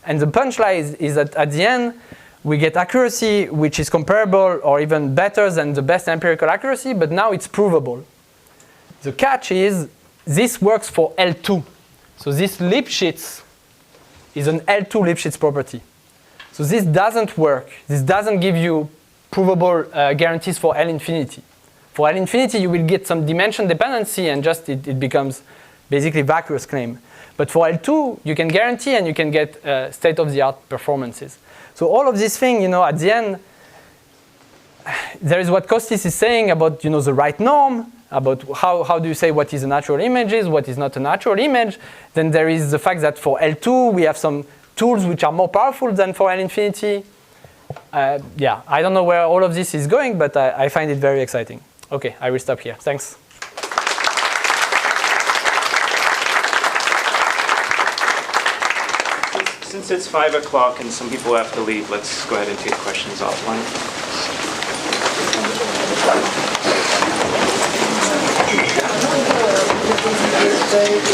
And the punchline is that at the end, we get accuracy which is comparable or even better than the best empirical accuracy, but now it's provable. The catch is this works for L2. So this Lipschitz is an L2 Lipschitz property. So this doesn't work. This doesn't give you provable guarantees for L infinity. For L infinity, you will get some dimension dependency and just it becomes basically vacuous claim. But for L2, you can guarantee and you can get state-of-the-art performances. So all of these things, at the end, there is what Kostis is saying about, the right norm, about how do you say what is a natural image is, what is not a natural image. Then there is the fact that for L2, we have some tools which are more powerful than for L infinity. I don't know where all of this is going, but I find it very exciting. Okay, I will stop here. Thanks. Since it's 5 o'clock and some people have to leave, let's go ahead and take questions offline.